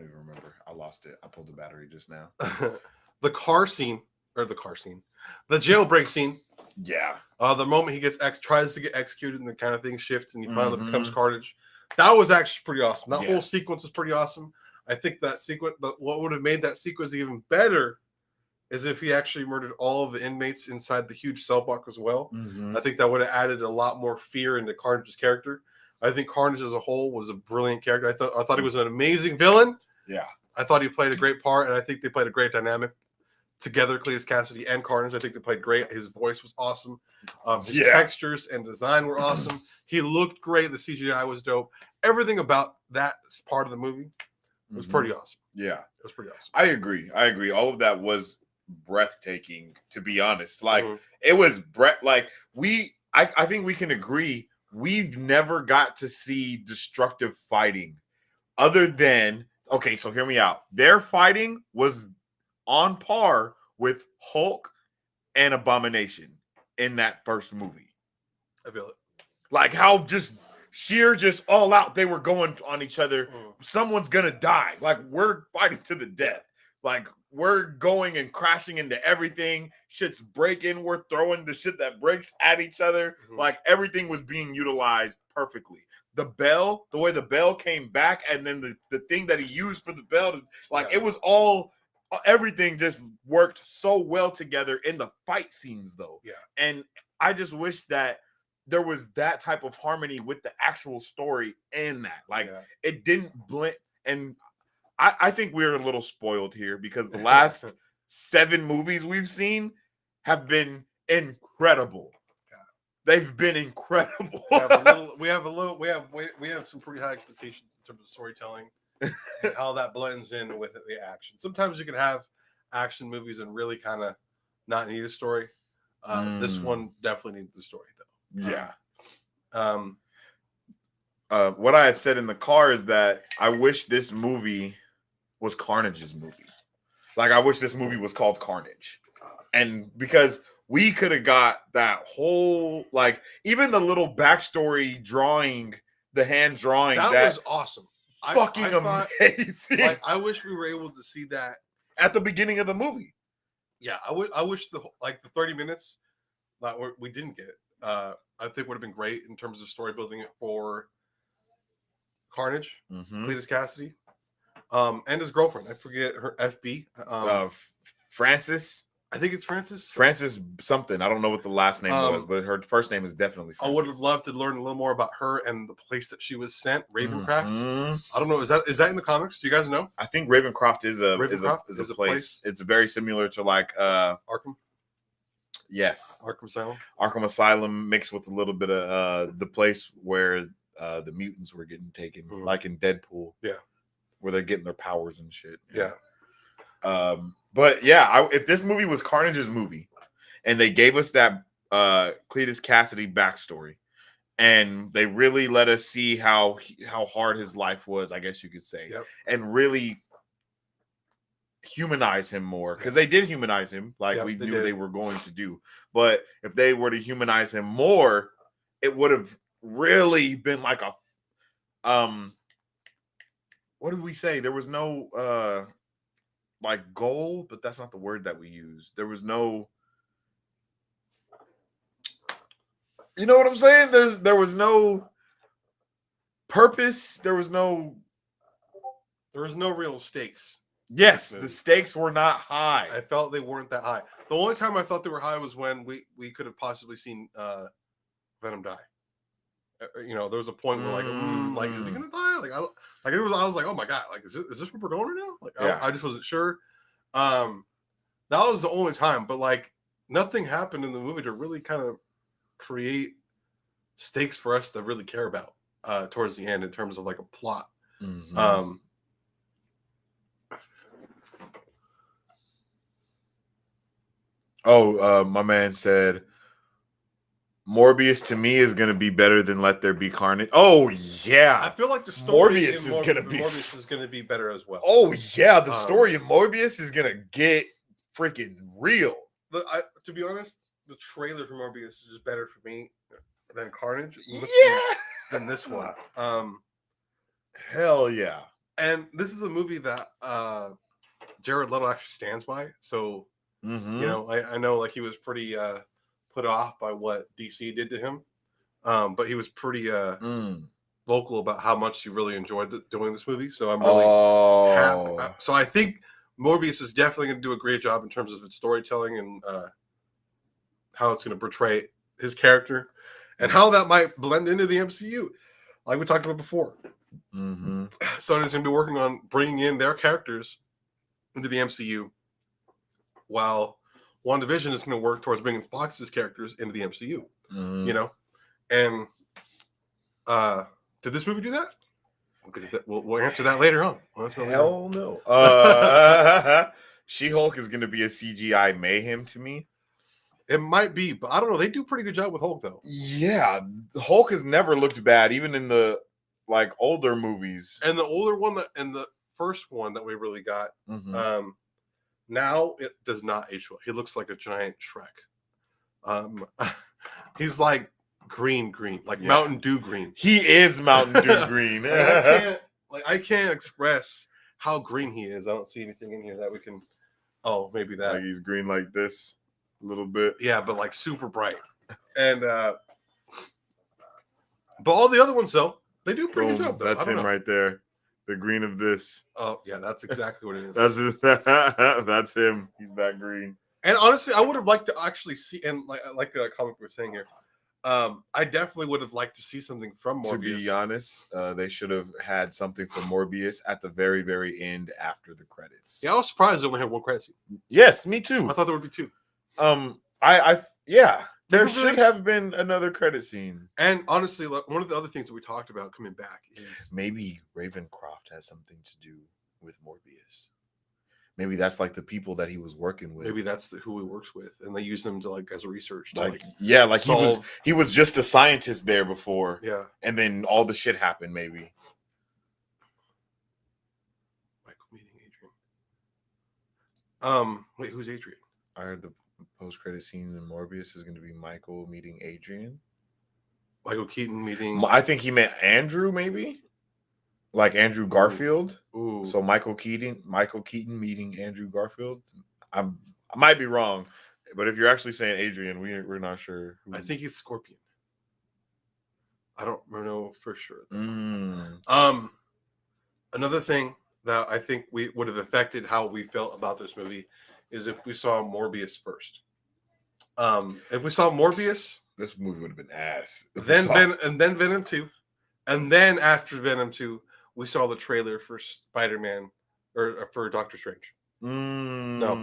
Speaker 1: even remember. I lost it. I pulled the battery just now.
Speaker 2: The jailbreak scene.
Speaker 1: Yeah.
Speaker 2: The moment he tries to get executed and the kind of thing shifts and he finally becomes Carnage. That was actually pretty awesome. That whole sequence was pretty awesome. I think that sequence, what would have made that sequence even better is if he actually murdered all of the inmates inside the huge cell block as well. I think that would have added a lot more fear into Carnage's character. I think Carnage as a whole was a brilliant character. I thought he was an amazing villain.
Speaker 1: Yeah.
Speaker 2: I thought he played a great part, and I think they played a great dynamic together, Cletus Kasady and Carnage. I think they played great. His voice was awesome. His textures and design were awesome. He looked great. The CGI was dope. Everything about that part of the movie was pretty awesome.
Speaker 1: Yeah.
Speaker 2: It was pretty awesome.
Speaker 1: I agree. All of that was breathtaking, to be honest. Like, it was I think we can agree we've never got to see destructive fighting other than, okay, so hear me out. Their fighting was on par with Hulk and Abomination in that first movie.
Speaker 2: I feel it.
Speaker 1: Like how just all out they were going on each other. Someone's gonna die. Like, we're fighting to the death. Like, we're going and crashing into everything. Shit's breaking. We're throwing the shit that breaks at each other. Like, everything was being utilized perfectly. The way the bell came back, and then the thing that he used for the bell, it was all, everything just worked so well together in the fight scenes, though.
Speaker 2: Yeah.
Speaker 1: And I just wish that there was that type of harmony with the actual story in that. Like, it didn't blend. And I think we're a little spoiled here because the last 7 movies we've seen have been incredible. They've been incredible.
Speaker 2: we have some pretty high expectations in terms of storytelling and how that blends in with the action. Sometimes you can have action movies and really kind of not need a story. This one definitely needs the story, though.
Speaker 1: Yeah. What I had said in the car is that I wish this movie was Carnage's movie. Like, I wish this movie was called Carnage. And because we could have got that whole, like, even the little backstory drawing, the hand drawing. That
Speaker 2: was awesome.
Speaker 1: Fucking amazing.
Speaker 2: Like, I wish we were able to see that
Speaker 1: at the beginning of the movie.
Speaker 2: Yeah, I wish the 30 minutes that we didn't get. I think would have been great in terms of story building it for Carnage, Cletus Kasady, and his girlfriend. I forget her FB.
Speaker 1: Francis.
Speaker 2: I think it's Francis.
Speaker 1: Francis something. I don't know what the last name was, but her first name is definitely Francis.
Speaker 2: I would have loved to learn a little more about her and the place that she was sent, Ravencroft. I don't know. Is that in the comics? Do you guys know?
Speaker 1: I think Ravencroft is a place. It's very similar to like
Speaker 2: Arkham.
Speaker 1: Yes.
Speaker 2: Arkham Asylum.
Speaker 1: Arkham Asylum mixed with a little bit of the place where the mutants were getting taken, like in Deadpool.
Speaker 2: Yeah.
Speaker 1: Where they're getting their powers and shit.
Speaker 2: Yeah.
Speaker 1: But yeah, if this movie was Carnage's movie and they gave us that Cletus Kasady backstory and they really let us see how hard his life was, I guess you could say, and really humanize him more, because they did humanize him like we knew they were going to do. But if they were to humanize him more, it would have really been like a what did we say? There was no like goal, but that's not the word that we use. There was no, you know what I'm saying? There was no purpose. There was no
Speaker 2: real stakes.
Speaker 1: Yes, the stakes were not high.
Speaker 2: I felt they weren't that high. The only time I thought they were high was when we could have possibly seen Venom die. You know, there was a point where like is he gonna die? I was like, oh my god, like is this where we're going right now? Like I just wasn't sure. That was the only time, but like nothing happened in the movie to really kind of create stakes for us to really care about towards the end in terms of like a plot.
Speaker 1: My man said Morbius to me is going to be better than Let There Be Carnage. Oh yeah,
Speaker 2: I feel like the story
Speaker 1: Morbius
Speaker 2: is going to be better as well.
Speaker 1: Oh yeah, the story in Morbius is going to get freaking real.
Speaker 2: To be honest, the trailer for Morbius is just better for me than Carnage. Than this one.
Speaker 1: Hell yeah.
Speaker 2: And this is a movie that Jared Leto actually stands by. So you know, I know like he was pretty put off by what DC did to him, but he was pretty vocal about how much he really enjoyed doing this movie. So I'm really happy. So I think Morbius is definitely going to do a great job in terms of its storytelling and how it's going to portray his character and how that might blend into the MCU, like we talked about before. Sony's going to be working on bringing in their characters into the MCU while WandaVision is going to work towards bringing Fox's characters into the MCU.
Speaker 1: Mhm.
Speaker 2: You know, and did this movie do that? We'll answer that later on.
Speaker 1: Hell no. She-Hulk is going to be a CGI mayhem to me.
Speaker 2: It might be, but I don't know. They do a pretty good job with Hulk, though.
Speaker 1: Yeah, Hulk has never looked bad, even in the like older movies.
Speaker 2: And the older one, and the first one that we really got, now it does not age well. He looks like a giant Shrek. He's like green, like Mountain Dew green.
Speaker 1: He is Mountain Dew green.
Speaker 2: I can't express how green he is. I don't see anything in here that we can. Oh, maybe that.
Speaker 1: Like he's green like this. A little bit,
Speaker 2: yeah, but like super bright, and but all the other ones though, they do a pretty good job. Though.
Speaker 1: That's him right there, the green of this.
Speaker 2: Oh yeah, that's exactly what it is.
Speaker 1: That's him. He's that green.
Speaker 2: And honestly, I would have liked to actually see, and like a comic was saying here, I definitely would have liked to see something from Morbius.
Speaker 1: To be honest, they should have had something from Morbius at the very, very end after the credits.
Speaker 2: Yeah, I was surprised they only had one credit scene.
Speaker 1: Yes, me too.
Speaker 2: I thought there would be two.
Speaker 1: There should have been another credit scene.
Speaker 2: And honestly, one of the other things that we talked about coming back is
Speaker 1: maybe Ravencroft has something to do with Morbius. Maybe that's like the people that he was working with.
Speaker 2: Maybe that's who he works with, and they use them to like as research.
Speaker 1: He was just a scientist there before.
Speaker 2: Yeah,
Speaker 1: and then all the shit happened. Maybe.
Speaker 2: Michael meeting Adrian. Wait, who's Adrian?
Speaker 1: I heard the post-credit scenes in Morbius is going to be Michael meeting Adrian.
Speaker 2: Michael Keaton meeting.
Speaker 1: I think he meant Andrew, maybe, like Andrew Garfield.
Speaker 2: Ooh.
Speaker 1: So Michael Keaton meeting Andrew Garfield. I might be wrong, but if you're actually saying Adrian, we're not sure.
Speaker 2: I think it's Scorpion. I don't know for sure. Another thing that I think we would have affected how we felt about this movie is if we saw Morbius first. If we saw Morbius,
Speaker 1: this movie would have been ass.
Speaker 2: Then Venom 2, and then after Venom 2, we saw the trailer for Spider-Man or for Doctor Strange.
Speaker 1: No,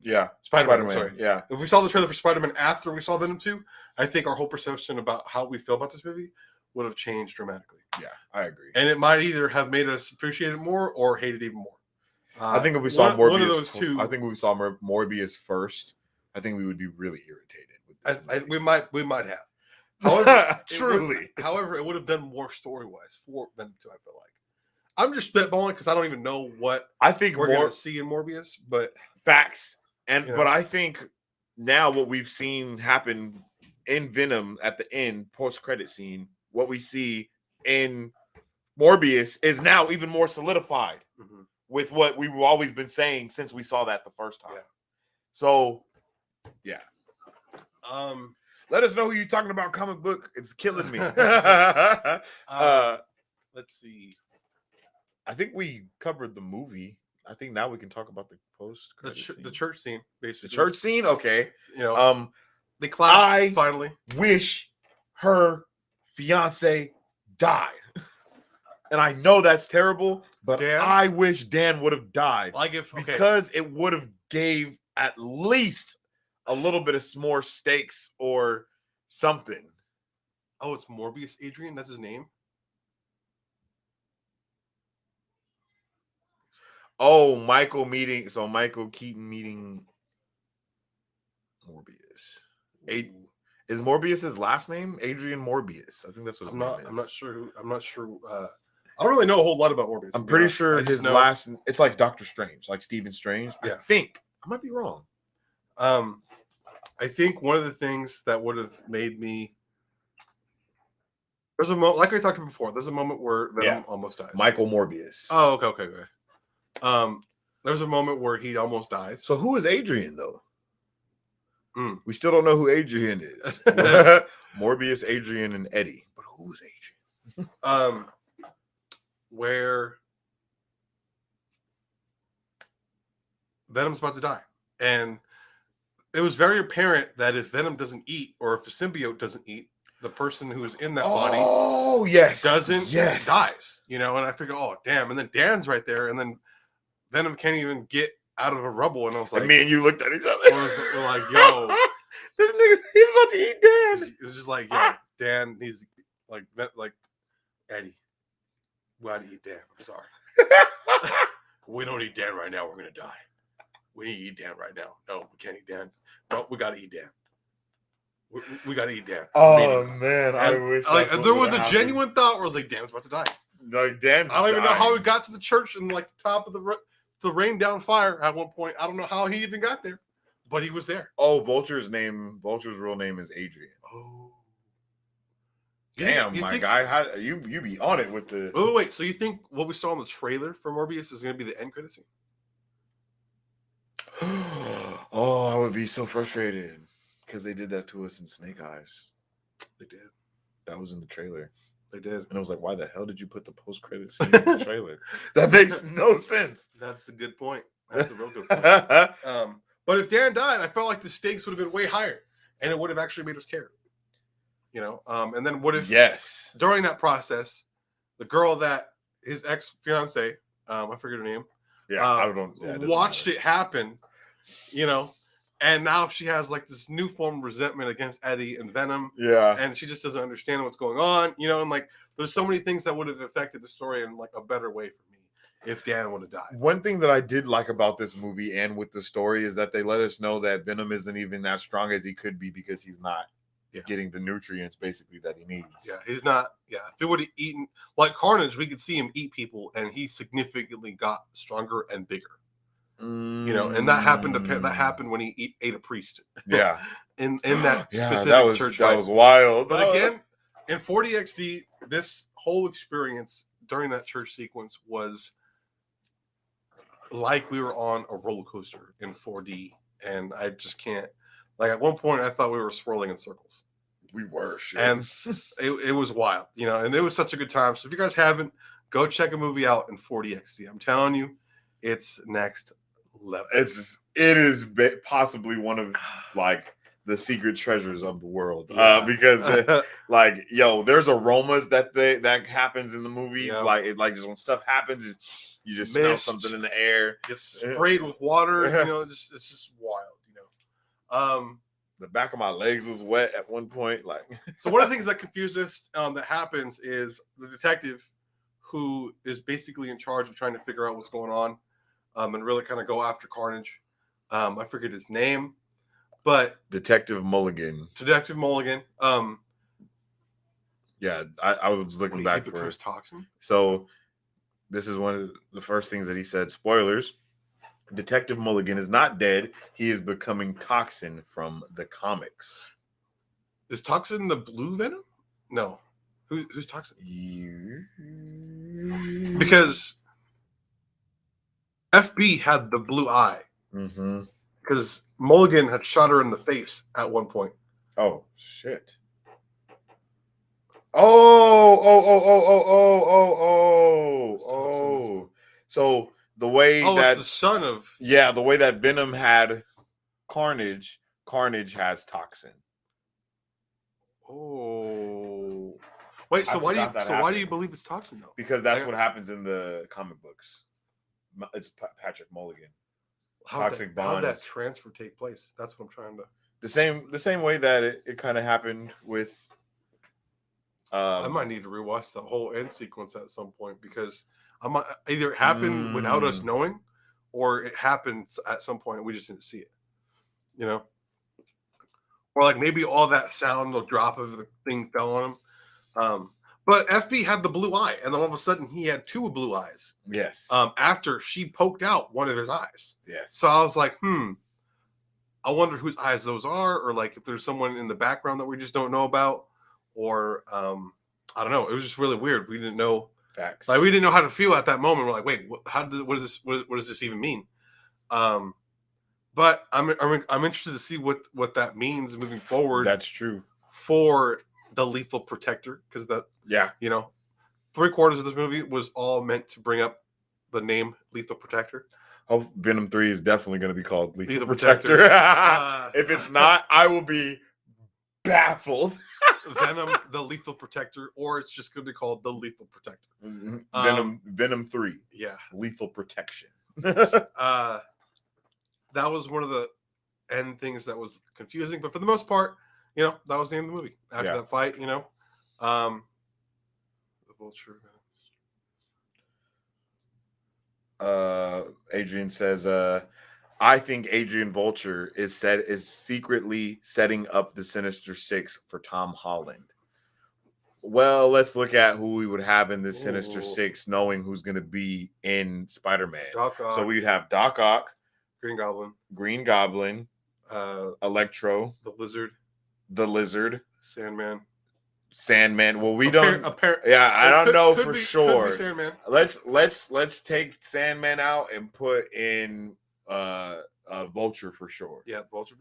Speaker 1: yeah,
Speaker 2: Spider-Man. Sorry,
Speaker 1: yeah.
Speaker 2: If we saw the trailer for Spider-Man after we saw Venom 2, I think our whole perception about how we feel about this movie would have changed dramatically.
Speaker 1: Yeah, I agree.
Speaker 2: And it might either have made us appreciate it more or hate it even more.
Speaker 1: I think if we saw Morbius,
Speaker 2: one of those two,
Speaker 1: I think if we saw Morbius first, I think we would be really irritated with this movie.
Speaker 2: We might have. However,
Speaker 1: truly.
Speaker 2: It would have done more story-wise for Venom 2, I feel like. I'm just spitballing because I don't even know what
Speaker 1: I think
Speaker 2: we're going to see in Morbius, but
Speaker 1: facts. But I think now what we've seen happen in Venom at the end, post-credit scene, what we see in Morbius is now even more solidified. With what we've always been saying since we saw that the first time. Yeah. So, yeah. Let us know who you're talking about, comic book. It's killing me.
Speaker 2: Let's see.
Speaker 1: I think we covered the movie. I think now we can talk about the post.
Speaker 2: The church scene, basically.
Speaker 1: The church scene? Okay.
Speaker 2: The class finally.
Speaker 1: Wish her fiance died. And I know that's terrible, but Dan? I wish Dan would have died. Because it would have gave at least a little bit of more stakes or something.
Speaker 2: Oh, it's Morbius Adrian? That's his name?
Speaker 1: Oh, Michael Keaton meeting Morbius. Is Morbius his last name? Adrian Morbius. I think that's what his name is.
Speaker 2: I'm not sure. I don't really know a whole lot about Morbius.
Speaker 1: I'm pretty sure his last. It's like Doctor Strange, like Stephen Strange. Yeah. I think I might be wrong.
Speaker 2: I think one of the things that would have made me. There's a moment, like I talked about before. There's a moment where Venom almost dies.
Speaker 1: Michael Morbius.
Speaker 2: Oh, okay. There's a moment where he almost dies.
Speaker 1: So who is Adrian though? We still don't know who Adrian is. Morbius, Adrian, and Eddie. But who is Adrian?
Speaker 2: Where Venom's about to die. And it was very apparent that if Venom doesn't eat, or if a symbiote doesn't eat, the person who is in that body dies. And I figure, oh damn. And then Dan's right there, and then Venom can't even get out of a rubble, and I was like,
Speaker 1: and me and you looked at each other.
Speaker 2: We're like, yo,
Speaker 1: this nigga, he's about to eat Dan.
Speaker 2: It was just like, yo, Dan, he's like Eddie, we gotta eat Dan. I'm sorry. We don't eat Dan right now. We're gonna die. We need to eat Dan right now. No, we can't eat Dan. No, we gotta eat Dan. We gotta eat Dan.
Speaker 1: Oh man, I wish.
Speaker 2: There was a genuine thought where I was like, Dan's about to die.
Speaker 1: Like Dan's
Speaker 2: I don't even know how he got to the church and like the top of the rain down fire at one point. I don't know how he even got there, but he was there.
Speaker 1: Oh, Vulture's real name is Adrian.
Speaker 2: Oh,
Speaker 1: damn, my guy, how you be on it with the?
Speaker 2: Oh wait, so you think what we saw in the trailer for Morbius is going to be the end credit scene?
Speaker 1: Oh, I would be so frustrated because they did that to us in Snake Eyes.
Speaker 2: They did.
Speaker 1: That was in the trailer.
Speaker 2: They did. And
Speaker 1: I was like, why the hell did you put the post-credit scene in the trailer? That makes no sense.
Speaker 2: That's a good point. That's a real good point. But if Dan died, I felt like the stakes would have been way higher, and it would have actually made us care. You know, and then what if during that process, the girl that his ex-fiance, I forget her name,
Speaker 1: I don't know,
Speaker 2: watched it happen, you know, and now she has like this new form of resentment against Eddie and Venom, and she just doesn't understand what's going on, you know, and like there's so many things that would have affected the story in like a better way for me if Dan would have died.
Speaker 1: One thing that I did like about this movie and with the story is that they let us know that Venom isn't even as strong as he could be because he's not getting the nutrients basically that he needs.
Speaker 2: Yeah, he's not. Yeah, if he would have eaten like Carnage, we could see him eat people, and he significantly got stronger and bigger. You know, and that happened when he ate a priest.
Speaker 1: Yeah,
Speaker 2: in that specific church.
Speaker 1: That was wild.
Speaker 2: But again, in 40XD, this whole experience during that church sequence was like we were on a roller coaster in 4D, and I just can't. Like at one point, I thought we were swirling in circles.
Speaker 1: We were, shit.
Speaker 2: And it was wild, you know. And it was such a good time. So if you guys haven't, go check a movie out in 40XD. I'm telling you, it's next level.
Speaker 1: It is possibly one of like the secret treasures of the world, because like there's aromas that happens in the movies. Like it, like just when stuff happens, you just smell something in the air.
Speaker 2: Gets sprayed with water. You know, it's just wild.
Speaker 1: The back of my legs was wet at one point. Like,
Speaker 2: so one of the things that confused us that happens is the detective who is basically in charge of trying to figure out what's going on and really kind of go after Carnage. I forget his name, but
Speaker 1: Detective Mulligan. Yeah, I was looking back for
Speaker 2: his toxin.
Speaker 1: So this is one of the first things that he said. Spoilers. Detective Mulligan is not dead. He is becoming Toxin from the comics.
Speaker 2: Is Toxin the blue Venom? No. Who's Toxin? Because FB had the blue eye. Because Mulligan had shot her in the face at one point.
Speaker 1: Oh, shit. So the way
Speaker 2: it's the son of
Speaker 1: the way that Venom had Carnage has Toxin.
Speaker 2: Oh, wait. So why do you believe it's Toxin though?
Speaker 1: Because that's what happens in the comic books. It's Patrick Mulligan.
Speaker 2: Toxic bond. How did that transfer take place? That's what I'm trying to.
Speaker 1: The same way that it kind of happened with.
Speaker 2: I might need to rewatch the whole end sequence at some point because either it happened without us knowing, or it happened at some point and we just didn't see it. You know, or like maybe all that sound, the drop of the thing fell on him. But FB had the blue eye, and then all of a sudden he had two blue eyes.
Speaker 1: Yes.
Speaker 2: After she poked out one of his eyes.
Speaker 1: Yes.
Speaker 2: So I was like, I wonder whose eyes those are, or like if there's someone in the background that we just don't know about, or I don't know. It was just really weird. We didn't know.
Speaker 1: Facts.
Speaker 2: Like we didn't know how to feel at that moment. We're like, wait, what does this even mean? But I'm interested to see what that means moving forward.
Speaker 1: That's true.
Speaker 2: For the Lethal Protector, because you know, 3/4 of this movie was all meant to bring up the name Lethal Protector.
Speaker 1: Oh, Venom 3 is definitely going to be called Lethal Protector. If it's not, I will be baffled.
Speaker 2: Venom, the Lethal Protector, or it's just going to be called the Lethal Protector.
Speaker 1: Venom 3.
Speaker 2: Yeah.
Speaker 1: Lethal Protection.
Speaker 2: that was one of the end things that was confusing. But for the most part, that was the end of the movie. After that fight, the Vulture.
Speaker 1: Adrian says, I think Adrian Vulture is secretly setting up the Sinister Six for Tom Holland. Well, let's look at who we would have in the Sinister Six, knowing who's going to be in Spider-Man.
Speaker 2: Doc Ock.
Speaker 1: So we'd have Doc Ock,
Speaker 2: Green Goblin,
Speaker 1: Electro,
Speaker 2: the Lizard,
Speaker 1: Sandman. Well, we don't. I don't know for sure.
Speaker 2: Could be Sandman.
Speaker 1: Let's take Sandman out and put in Vulture for sure.
Speaker 2: Yeah, Vulture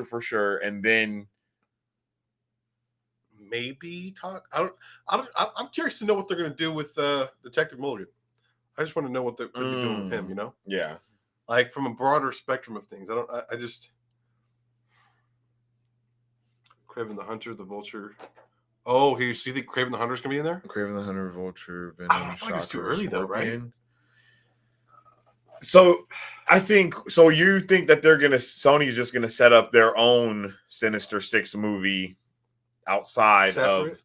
Speaker 2: for sure.
Speaker 1: And then
Speaker 2: maybe talk. I'm curious to know what they're going to do with Detective Mulligan. I just want to know what they're going to be doing with him.
Speaker 1: Yeah,
Speaker 2: like from a broader spectrum of things. I just Kraven the Hunter, the Vulture. Oh, you think Kraven the Hunter is going to be in there?
Speaker 1: Kraven the Hunter, Vulture, Venom.
Speaker 2: I don't think it's too early though, right?
Speaker 1: So I think so. You think that Sony's just gonna set up their own Sinister Six movie outside
Speaker 2: Separate?
Speaker 1: of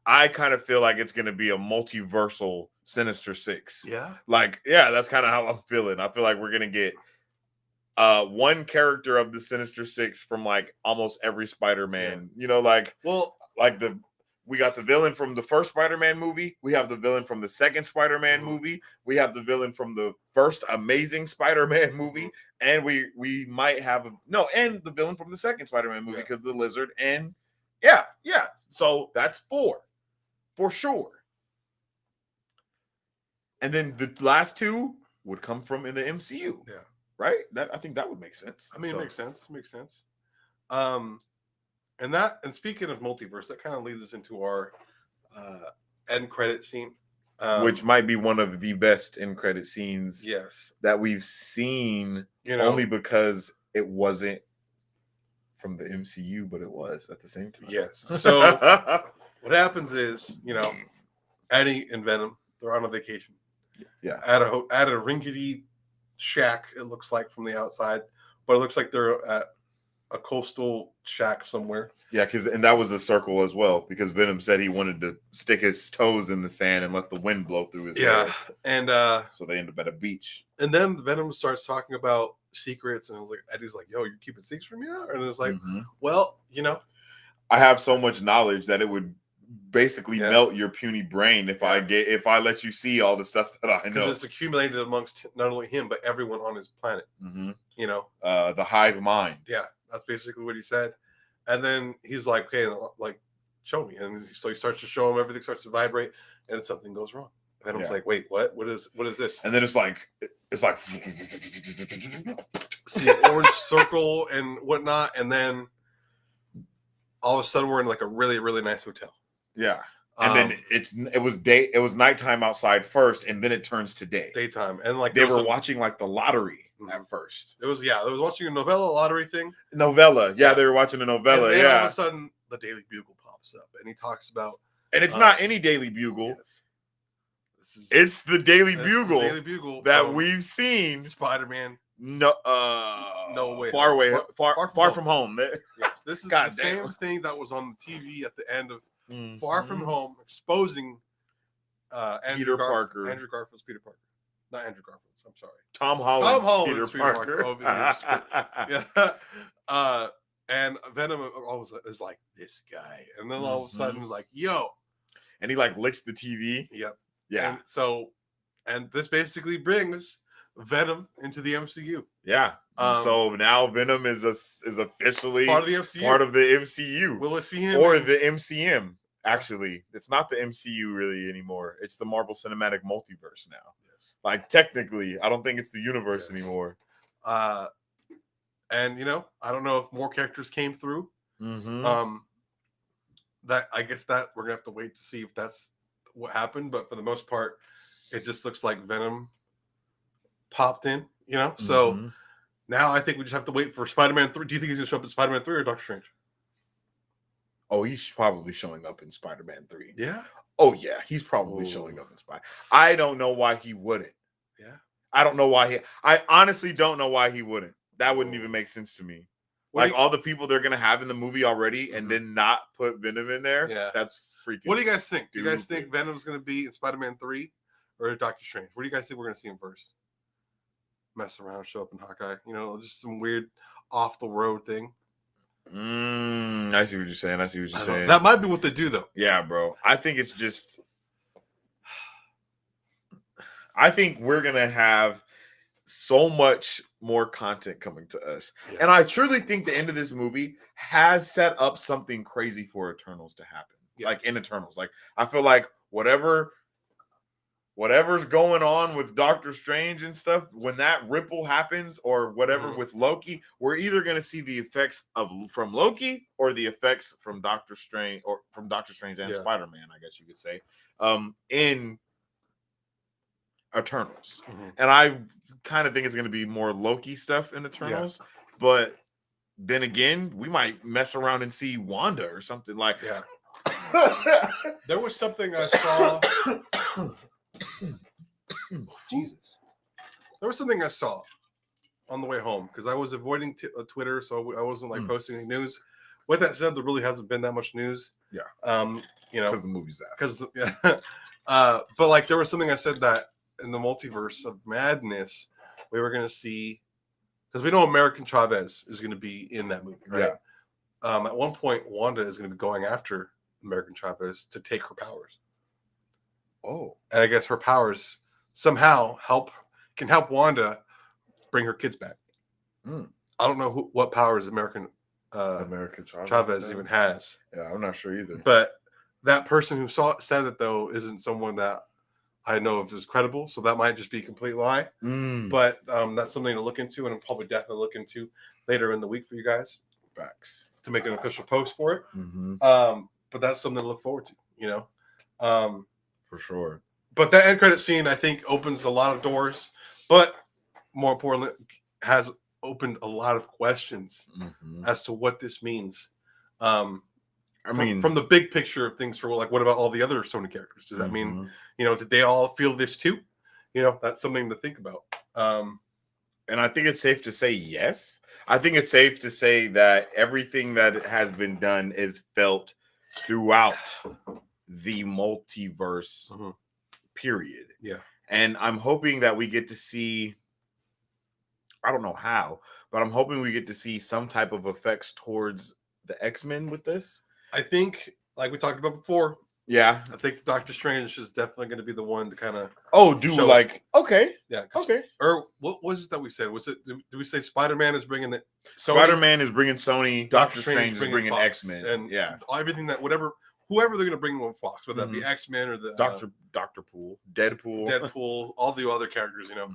Speaker 1: I kind of feel like it's gonna be a multiversal Sinister Six.
Speaker 2: Yeah.
Speaker 1: That's kind of how I'm feeling. I feel like we're gonna get one character of the Sinister Six from like almost every Spider-Man.
Speaker 2: Yeah.
Speaker 1: We got the villain from the first Spider-Man movie. We have the villain from the second Spider-Man movie. We have the villain from the first Amazing Spider-Man movie. And we might have and the villain from the second Spider-Man movie because the Lizard and So that's 4 for sure. And then the last 2 would come from in the MCU.
Speaker 2: Yeah.
Speaker 1: Right? I think that would make sense.
Speaker 2: I mean, it makes sense. And speaking of multiverse, that kind of leads us into our end credit scene,
Speaker 1: which might be one of the best end credit scenes that we've seen, only because it wasn't from the MCU, but it was at the same time.
Speaker 2: Yes. So what happens is, Eddie and Venom, they're on a vacation.
Speaker 1: Yeah.
Speaker 2: At a rinkety shack, it looks like from the outside, but it looks like they're at a coastal shack somewhere.
Speaker 1: Yeah, and that was a circle as well, because Venom said he wanted to stick his toes in the sand and let the wind blow through his hair.
Speaker 2: And
Speaker 1: so they end up at a beach.
Speaker 2: And then Venom starts talking about secrets, and Eddie's like, "Yo, you're keeping secrets from me now?" And it's like, well,
Speaker 1: I have so much knowledge that it would basically melt your puny brain if I let you see all the stuff that I know.
Speaker 2: Because it's accumulated amongst not only him but everyone on his planet.
Speaker 1: The hive mind.
Speaker 2: Yeah, that's basically what he said. And then he's like, "Okay, show me." And so he starts to show him. Everything starts to vibrate, and something goes wrong. Venom's like, "Wait, what? What is this?"
Speaker 1: And then it's like
Speaker 2: see an orange circle and whatnot, and then all of a sudden we're in like a really, really nice hotel.
Speaker 1: Yeah. And then it was nighttime outside first, and then it turns to
Speaker 2: daytime, and like
Speaker 1: they were watching like the lottery at first.
Speaker 2: They was watching a novella lottery thing.
Speaker 1: They were watching a novella.
Speaker 2: And all of a sudden, the Daily Bugle pops up, and he talks about,
Speaker 1: and it's not any Daily Bugle.
Speaker 2: Yes.
Speaker 1: It's the Daily Bugle that we've seen.
Speaker 2: Spider-Man.
Speaker 1: No way. Far from home.
Speaker 2: Yes, this is the same thing that was on the TV at the end of Far From Home, exposing
Speaker 1: Peter Parker.
Speaker 2: Andrew Garfield's Peter Parker. Not Andrew Garfield's, I'm sorry.
Speaker 1: Tom Holland's Peter Parker.
Speaker 2: Yeah. And Venom always is like, "This guy." And then all of a sudden he's like, "Yo."
Speaker 1: And he like licks the TV.
Speaker 2: Yep.
Speaker 1: Yeah.
Speaker 2: And this basically brings Venom into the MCU.
Speaker 1: Yeah. So now Venom is officially
Speaker 2: part of the MCU.
Speaker 1: Will
Speaker 2: we see him?
Speaker 1: Or the MCM. Actually, it's not the MCU really anymore. It's the Marvel Cinematic Multiverse now. Yes. Like technically, I don't think it's the universe anymore.
Speaker 2: And I don't know if more characters came through. That I guess that we're gonna have to wait to see if that's what happened. But for the most part, it just looks like Venom popped in. So now I think we just have to wait for Spider-Man 3. Do you think he's gonna show up in Spider-Man 3 or Doctor Strange?
Speaker 1: Oh, he's probably showing up in Spider-Man 3.
Speaker 2: Yeah.
Speaker 1: Oh yeah, he's probably showing up in Spider. I don't know why he wouldn't.
Speaker 2: Yeah.
Speaker 1: I don't know why I honestly don't know why he wouldn't. That wouldn't even make sense to me. Like all the people they're gonna have in the movie already, and then not put Venom in there.
Speaker 2: Yeah,
Speaker 1: that's freaking.
Speaker 2: What do you guys think?
Speaker 1: Stupid.
Speaker 2: Do you guys think Venom's gonna be in Spider-Man 3 or Doctor Strange? What do you guys think we're gonna see him first? Mess around, show up in Hawkeye. You know, just some weird off the road thing.
Speaker 1: I see what you're saying.
Speaker 2: That might be what they do, though.
Speaker 1: Yeah, bro. I think it's just. I think we're gonna have so much more content coming to us, and I truly think the end of this movie has set up something crazy for Eternals to happen. Like in Eternals, like I feel like whatever's going on with Doctor Strange and stuff, when that ripple happens or whatever with Loki, we're either going to see the effects from Loki or the effects from Doctor Strange and Spider-Man, I guess you could say, in Eternals. And I kind of think it's going to be more Loki stuff in Eternals, but then again, we might mess around and see Wanda or something like.
Speaker 2: Yeah. There was something I saw. Jesus. There was something I saw on the way home because I was avoiding Twitter, so I wasn't like posting any news. With that said, there really hasn't been that much news.
Speaker 1: Yeah.
Speaker 2: You know,
Speaker 1: because the movie's out.
Speaker 2: Because but like there was something I said that in the multiverse of madness, we were going to see, because we know American Chavez is going to be in that movie, right? Yeah. At one point, Wanda is going to be going after American Chavez to take her powers.
Speaker 1: Oh,
Speaker 2: and I guess her powers somehow can help Wanda bring her kids back. I don't know what powers American Chavez even has.
Speaker 1: Yeah, I'm not sure either.
Speaker 2: But that person who said it though isn't someone that I know if is credible, so that might just be a complete lie. But that's something to look into, and I'll probably definitely look into later in the week for you guys.
Speaker 1: Facts.
Speaker 2: To make an official post for it. But that's something to look forward to, you know.
Speaker 1: For sure.
Speaker 2: But that end credit scene, I think, opens a lot of doors, but more importantly, has opened a lot of questions as to what this means. I mean, from the big picture of things, for like, what about all the other Sony characters? Does that mean, you know, did they all feel this too? You know, that's something to think about.
Speaker 1: And I think it's safe to say yes. I think it's safe to say that everything that has been done is felt throughout the multiverse period. Yeah. And I'm hoping that we get to see, I don't know how, but I'm hoping we get to see some type of effects towards the X-Men with this.
Speaker 2: I think, like we talked about before,
Speaker 1: yeah,
Speaker 2: I think Doctor Strange is definitely going to be the one to kind of
Speaker 1: okay.
Speaker 2: Or what was it that we said? Was it, did we say Spider-Man is bringing the
Speaker 1: Spider-Man is bringing Sony, Doctor Strange is bringing X-Men,
Speaker 2: and everything that whoever they're going to bring on Fox, whether that be X-Men or the
Speaker 1: Doctor Pool, Deadpool,
Speaker 2: all the other characters, you know.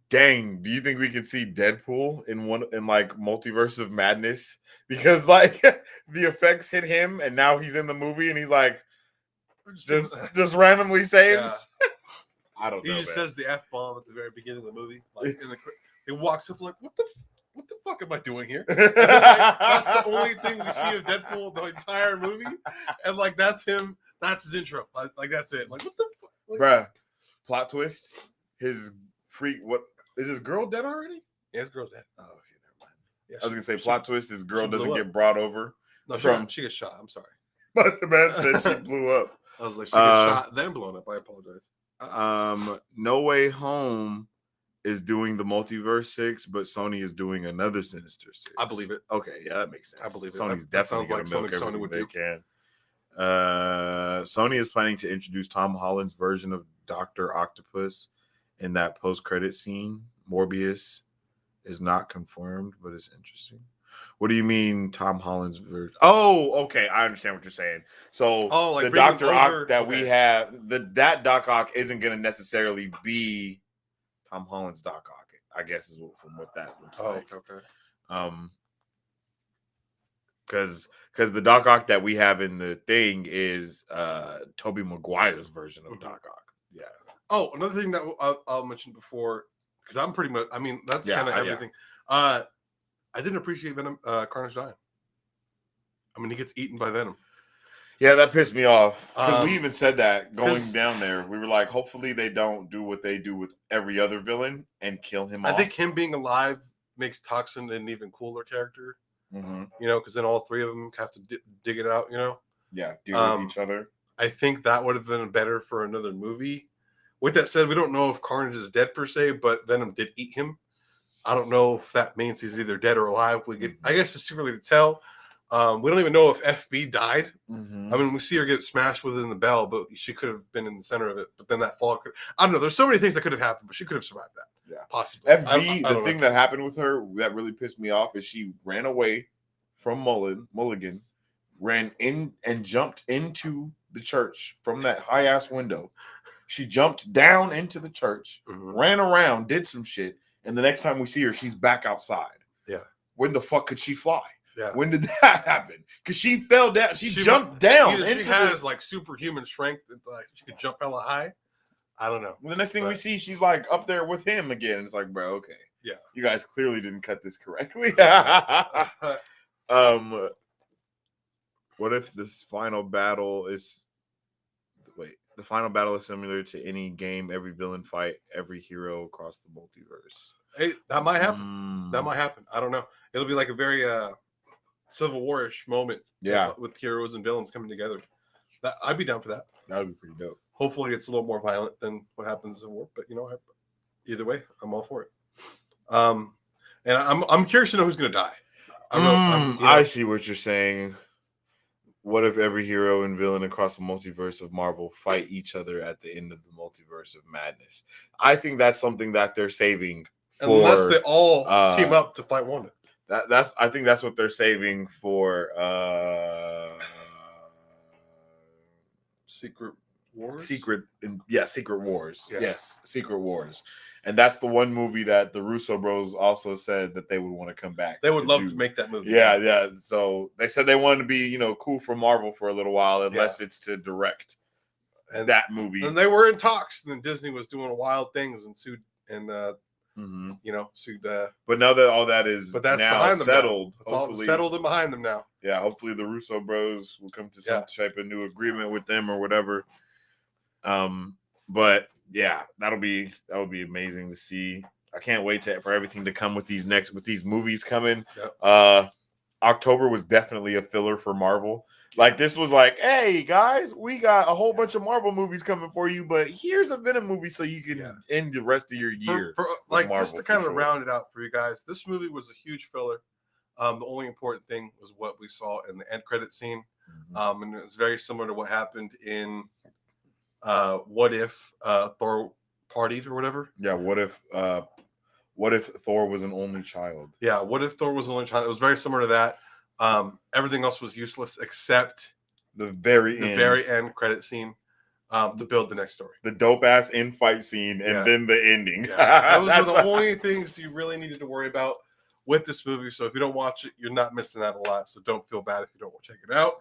Speaker 1: Dang, do you think we can see Deadpool in like Multiverse of Madness? Because like the effects hit him and now he's in the movie and he's like just randomly saying I don't know.
Speaker 2: He just says the F-bomb at the very beginning of the movie. Like he walks up like, what the fuck am I doing here? And then, like, that's the only thing we see of Deadpool the entire movie. And like that's him, that's his intro. Like that's it. Like what the fuck? Like,
Speaker 1: bruh. Plot twist. His freak what is his girl dead already?
Speaker 2: Yeah, his girl's dead.
Speaker 1: Oh, okay, never mind. Yeah, I was gonna say plot twist. His girl doesn't get brought over.
Speaker 2: No, she gets shot. I'm sorry.
Speaker 1: But the man said she blew up.
Speaker 2: I was like, she gets shot, then blown up. I apologize.
Speaker 1: No Way Home is doing the Multiverse 6, but Sony is doing another Sinister 6.
Speaker 2: I believe it.
Speaker 1: Okay, yeah, that makes sense.
Speaker 2: I believe it.
Speaker 1: Sony's definitely going to milk everything they can. Sony is planning to introduce Tom Holland's version of Dr. Octopus in that post-credit scene. Morbius is not confirmed, but it's interesting. What do you mean, Tom Holland's version? Oh, okay, I understand what you're saying. So like the Dr. Ock that we have, that Doc Ock isn't going to necessarily be Tom Holland's Doc Ock, I guess, is from what that looks like.
Speaker 2: Okay.
Speaker 1: Because the Doc Ock that we have in the thing is Tobey Maguire's version of Doc Ock. Yeah.
Speaker 2: Oh, another thing that I'll mention before, because I'm pretty much, I mean, that's kind of everything. I didn't appreciate Venom, Carnage dying. I mean, he gets eaten by Venom.
Speaker 1: Yeah, that pissed me off because we
Speaker 2: Um,
Speaker 1: even said that going
Speaker 2: 'cause
Speaker 1: down there. We were like, hopefully they don't do what they do with every other villain and kill him
Speaker 2: I
Speaker 1: off.
Speaker 2: think him being alive makes Toxin an even cooler character.
Speaker 1: Mm-hmm.
Speaker 2: You know, because then all three of them have to dig it out. You know.
Speaker 1: Yeah, deal with each other.
Speaker 2: I think that would have been better for another movie. With that said, we don't know if Carnage is dead per se, but Venom did eat him. I don't know if that means he's either dead or alive. I guess it's too early to tell. We don't even know if FB died.
Speaker 1: Mm-hmm.
Speaker 2: I mean, we see her get smashed within the bell, but she could have been in the center of it. But then that fall I don't know. There's so many things that could have happened, but she could have survived that.
Speaker 1: Yeah,
Speaker 2: possibly.
Speaker 1: FB, the thing that happened with her that really pissed me off is she ran away from Mulligan, ran in and jumped into the church from that high ass window. She jumped down into the church, ran around, did some shit, and the next time we see her, she's back outside.
Speaker 2: Yeah.
Speaker 1: When the fuck could she fly?
Speaker 2: Yeah.
Speaker 1: When did that happen? Because she fell down. She jumped down.
Speaker 2: She has like superhuman strength. Like she could jump hella high. I don't know.
Speaker 1: Well, the next thing we see, she's like up there with him again. It's like, bro, okay.
Speaker 2: Yeah.
Speaker 1: You guys clearly didn't cut this correctly. What if this final battle is the final battle is similar to any game, every villain fight, every hero across the multiverse?
Speaker 2: Hey, that might happen. That might happen. I don't know. It'll be like a very Civil War-ish moment.
Speaker 1: Yeah.
Speaker 2: With heroes and villains coming together. I'd be down for that.
Speaker 1: That would be pretty dope.
Speaker 2: Hopefully it's a little more violent than what happens in Civil War, but you know, either way, I'm all for it. And I'm curious to know who's going to die.
Speaker 1: I see what you're saying. What if every hero and villain across the multiverse of Marvel fight each other at the end of the multiverse of madness? I think that's something that they're saving for,
Speaker 2: unless they all team up to fight Wanda.
Speaker 1: I think that's what they're saving for
Speaker 2: Secret Wars.
Speaker 1: Secret Wars. Yeah. Yes, Secret Wars. And that's the one movie that the Russo bros also said that they would want to come back.
Speaker 2: They would love to make that movie.
Speaker 1: Yeah. So they said they wanted to be, cool for Marvel for a little while, unless it's to direct that movie.
Speaker 2: And they were in talks. And then Disney was doing wild things and sued and sued.
Speaker 1: But now that all that is now settled,
Speaker 2: it's all settled and behind them now.
Speaker 1: Yeah, hopefully the Russo bros will come to some type of new agreement with them or whatever. But yeah, that would be amazing to see. I can't wait for everything to come with these movies coming. Yep. October was definitely a filler for Marvel. Like this was like, hey guys, we got a whole bunch of Marvel movies coming for you, but here's a Venom movie so you can end the rest of your year.
Speaker 2: Just to kind of round it out for you guys, this movie was a huge filler. The only important thing was what we saw in the end credit scene. And it was very similar to what happened in What If Thor partied or whatever.
Speaker 1: Yeah, what if Thor was an only child?
Speaker 2: Yeah, what if Thor was an only child? It was very similar to that. Everything else was useless except
Speaker 1: the very
Speaker 2: end credit scene to build the next story.
Speaker 1: The dope ass end fight scene and then the ending.
Speaker 2: Yeah. Those were the only things you really needed to worry about with this movie. So if you don't watch it, you're not missing out a lot. So don't feel bad if you don't check it out.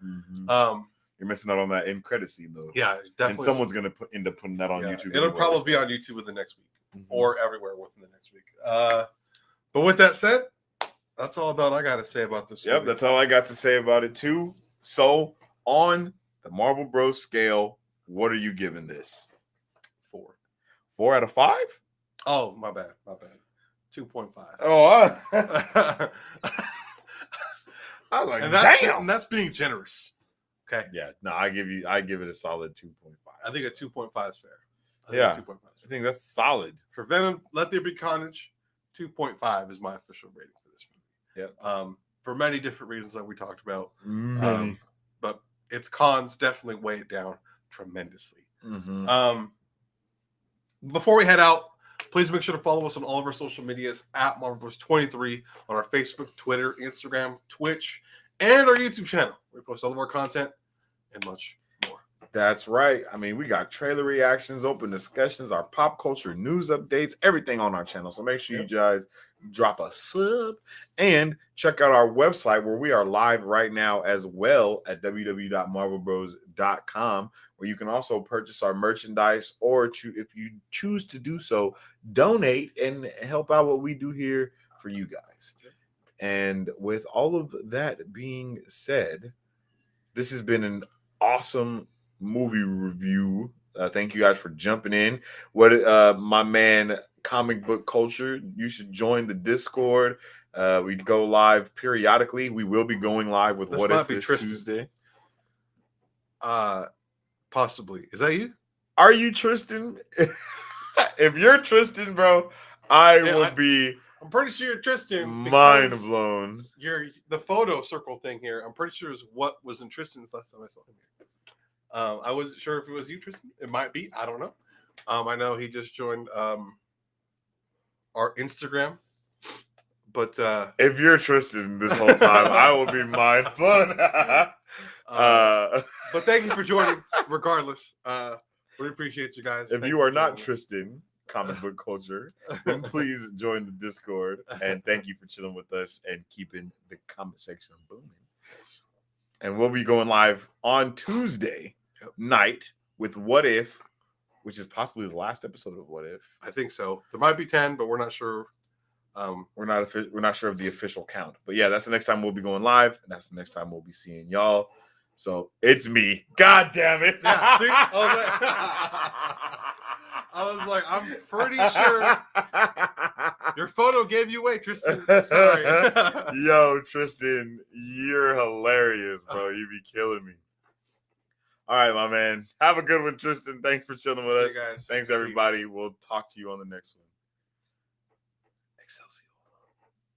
Speaker 1: You're missing out on that end credit scene though.
Speaker 2: Yeah, definitely.
Speaker 1: And someone's gonna end up putting that on YouTube.
Speaker 2: It'll probably be on YouTube within the next week or everywhere within the next week. But with that said, that's all I got to say about this movie.
Speaker 1: Yep, that's all I got to say about it too. So on the Marvel Bros scale, what are you giving this?
Speaker 2: 4.
Speaker 1: 4 out of 5?
Speaker 2: Oh, my bad. 2.5.
Speaker 1: Oh, I was like, damn,
Speaker 2: that's being generous. Okay.
Speaker 1: Yeah, no, I give it a solid 2.5.
Speaker 2: I think a 2.5 is fair.
Speaker 1: I think that's solid.
Speaker 2: For Venom, Let There Be Carnage, 2.5 is my official rating for this movie.
Speaker 1: Yeah.
Speaker 2: For many different reasons that we talked about.
Speaker 1: Many.
Speaker 2: But its cons definitely weigh it down tremendously. Before we head out, please make sure to follow us on all of our social medias at MarvelBros23 on our Facebook, Twitter, Instagram, Twitch, and our YouTube channel. We post all of our content and much more.
Speaker 1: That's right. I mean, we got trailer reactions, open discussions, our pop culture news updates, everything on our channel. So make sure you guys drop a sub and check out our website where we are live right now as well at www.marvelbros.com, where you can also purchase our merchandise or if you choose to do so, donate and help out what we do here for you guys. And with all of that being said, this has been an awesome movie review. Thank you guys for jumping in. What my man Comic Book Culture, you should join the Discord. We go live periodically. We will be going live with
Speaker 2: This
Speaker 1: What
Speaker 2: might
Speaker 1: If
Speaker 2: be
Speaker 1: this
Speaker 2: Tristan.
Speaker 1: Tuesday.
Speaker 2: Possibly. Is that you?
Speaker 1: Are you Tristan? If you're Tristan, bro, I will be
Speaker 2: I'm pretty sure you're Tristan.
Speaker 1: mind blown.
Speaker 2: The photo circle thing here, I'm pretty sure is what was in Tristan's last time I saw him here. I wasn't sure if it was you, Tristan. It might be. I don't know. I know he just joined our Instagram. But
Speaker 1: if you're Tristan this whole time, I will be mind blown.
Speaker 2: But thank you for joining, regardless. We appreciate you guys.
Speaker 1: If you are not Tristan, Comic Book Culture, then please join the Discord. And thank you for chilling with us and keeping the comment section booming. And we'll be going live on Tuesday night with What If, which is possibly the last episode of What If.
Speaker 2: I think so. There might be 10, but we're not sure.
Speaker 1: We're not sure of the official count. But yeah, that's the next time we'll be going live, and that's the next time we'll be seeing y'all. So it's me. God damn it.
Speaker 2: Yeah, see? I was like, I'm pretty sure your photo gave you away, Tristan. Sorry.
Speaker 1: Yo, Tristan, you're hilarious, bro. You be killing me. All right, my man. Have a good one, Tristan. Thanks for chilling with us.
Speaker 2: Guys.
Speaker 1: Thanks, everybody. Peace. We'll talk to you on the next one. Excelsior.